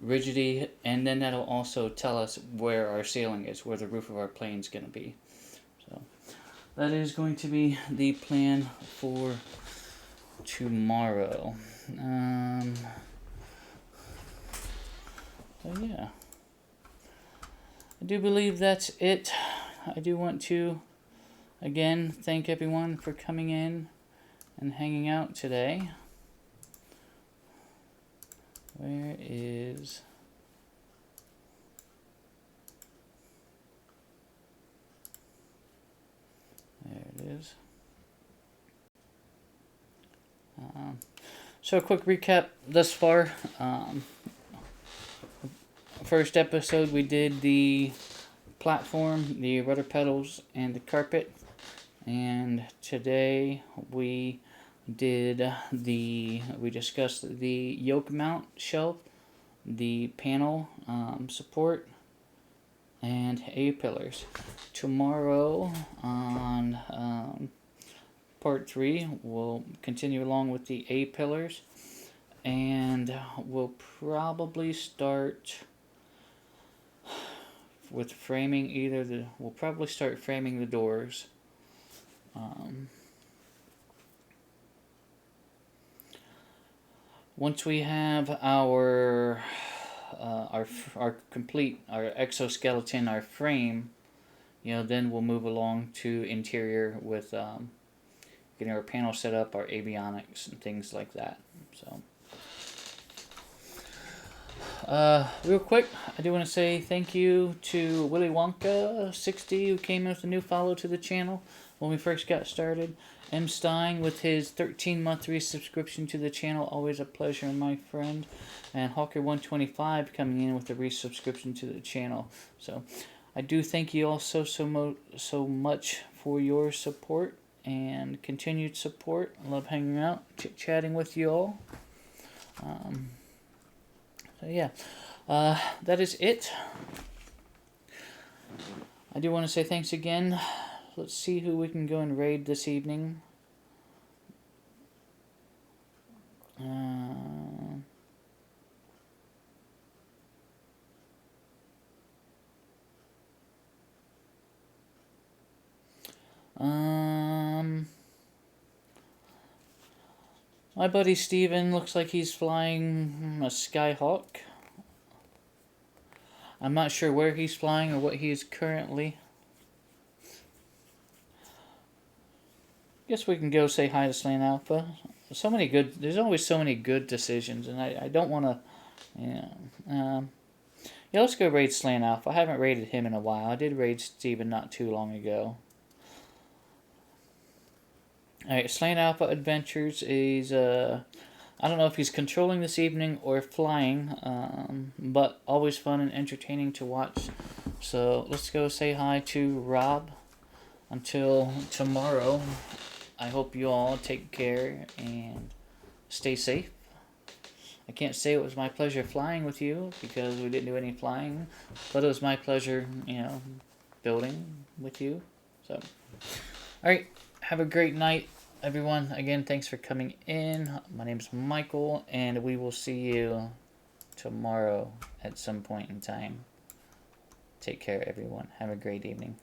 rigidity, and then that'll also tell us where our ceiling is, where the roof of our plane is going to be. So that is going to be the plan for tomorrow. So yeah, I do believe that's it. I do want to again thank everyone for coming in and hanging out today. Where is... There it is. So a quick recap thus far. First episode we did the platform, the rudder pedals, and the carpet. And today we discussed the yoke mount shelf, the panel support, and A-pillars. Tomorrow on part 3 we'll continue along with the A-pillars, and we'll probably start with framing we'll probably start framing the doors. Once we have our complete, our exoskeleton, our frame, then we'll move along to interior with getting our panel set up, our avionics, and things like that. So, real quick, I do want to say thank you to Willy Wonka 60, who came in with a new follow to the channel when we first got started. M. Stein with his 13-month resubscription to the channel. Always a pleasure, my friend. And Hawker125 coming in with a resubscription to the channel. So I do thank you all so much for your support and continued support. I love hanging out, chit-chatting with you all. So yeah, that is it. I do want to say thanks again. Let's see who we can go and raid this evening. My buddy Steven looks like he's flying a Skyhawk. I'm not sure where he's flying or what he is currently. Guess we can go say hi to Slant Alpha. So many good. There's always so many good decisions, and I don't want to. Yeah, let's go raid Slant Alpha. I haven't raided him in a while. I did raid Steven not too long ago. Alright, Slant Alpha Adventures is, I don't know if he's controlling this evening or flying, but always fun and entertaining to watch. So let's go say hi to Rob. Until tomorrow, I hope you all take care and stay safe. I can't say it was my pleasure flying with you because we didn't do any flying, but it was my pleasure, building with you. So, alright, have a great night, everyone. Again, thanks for coming in. My name's Michael, and we will see you tomorrow at some point in time. Take care, everyone. Have a great evening.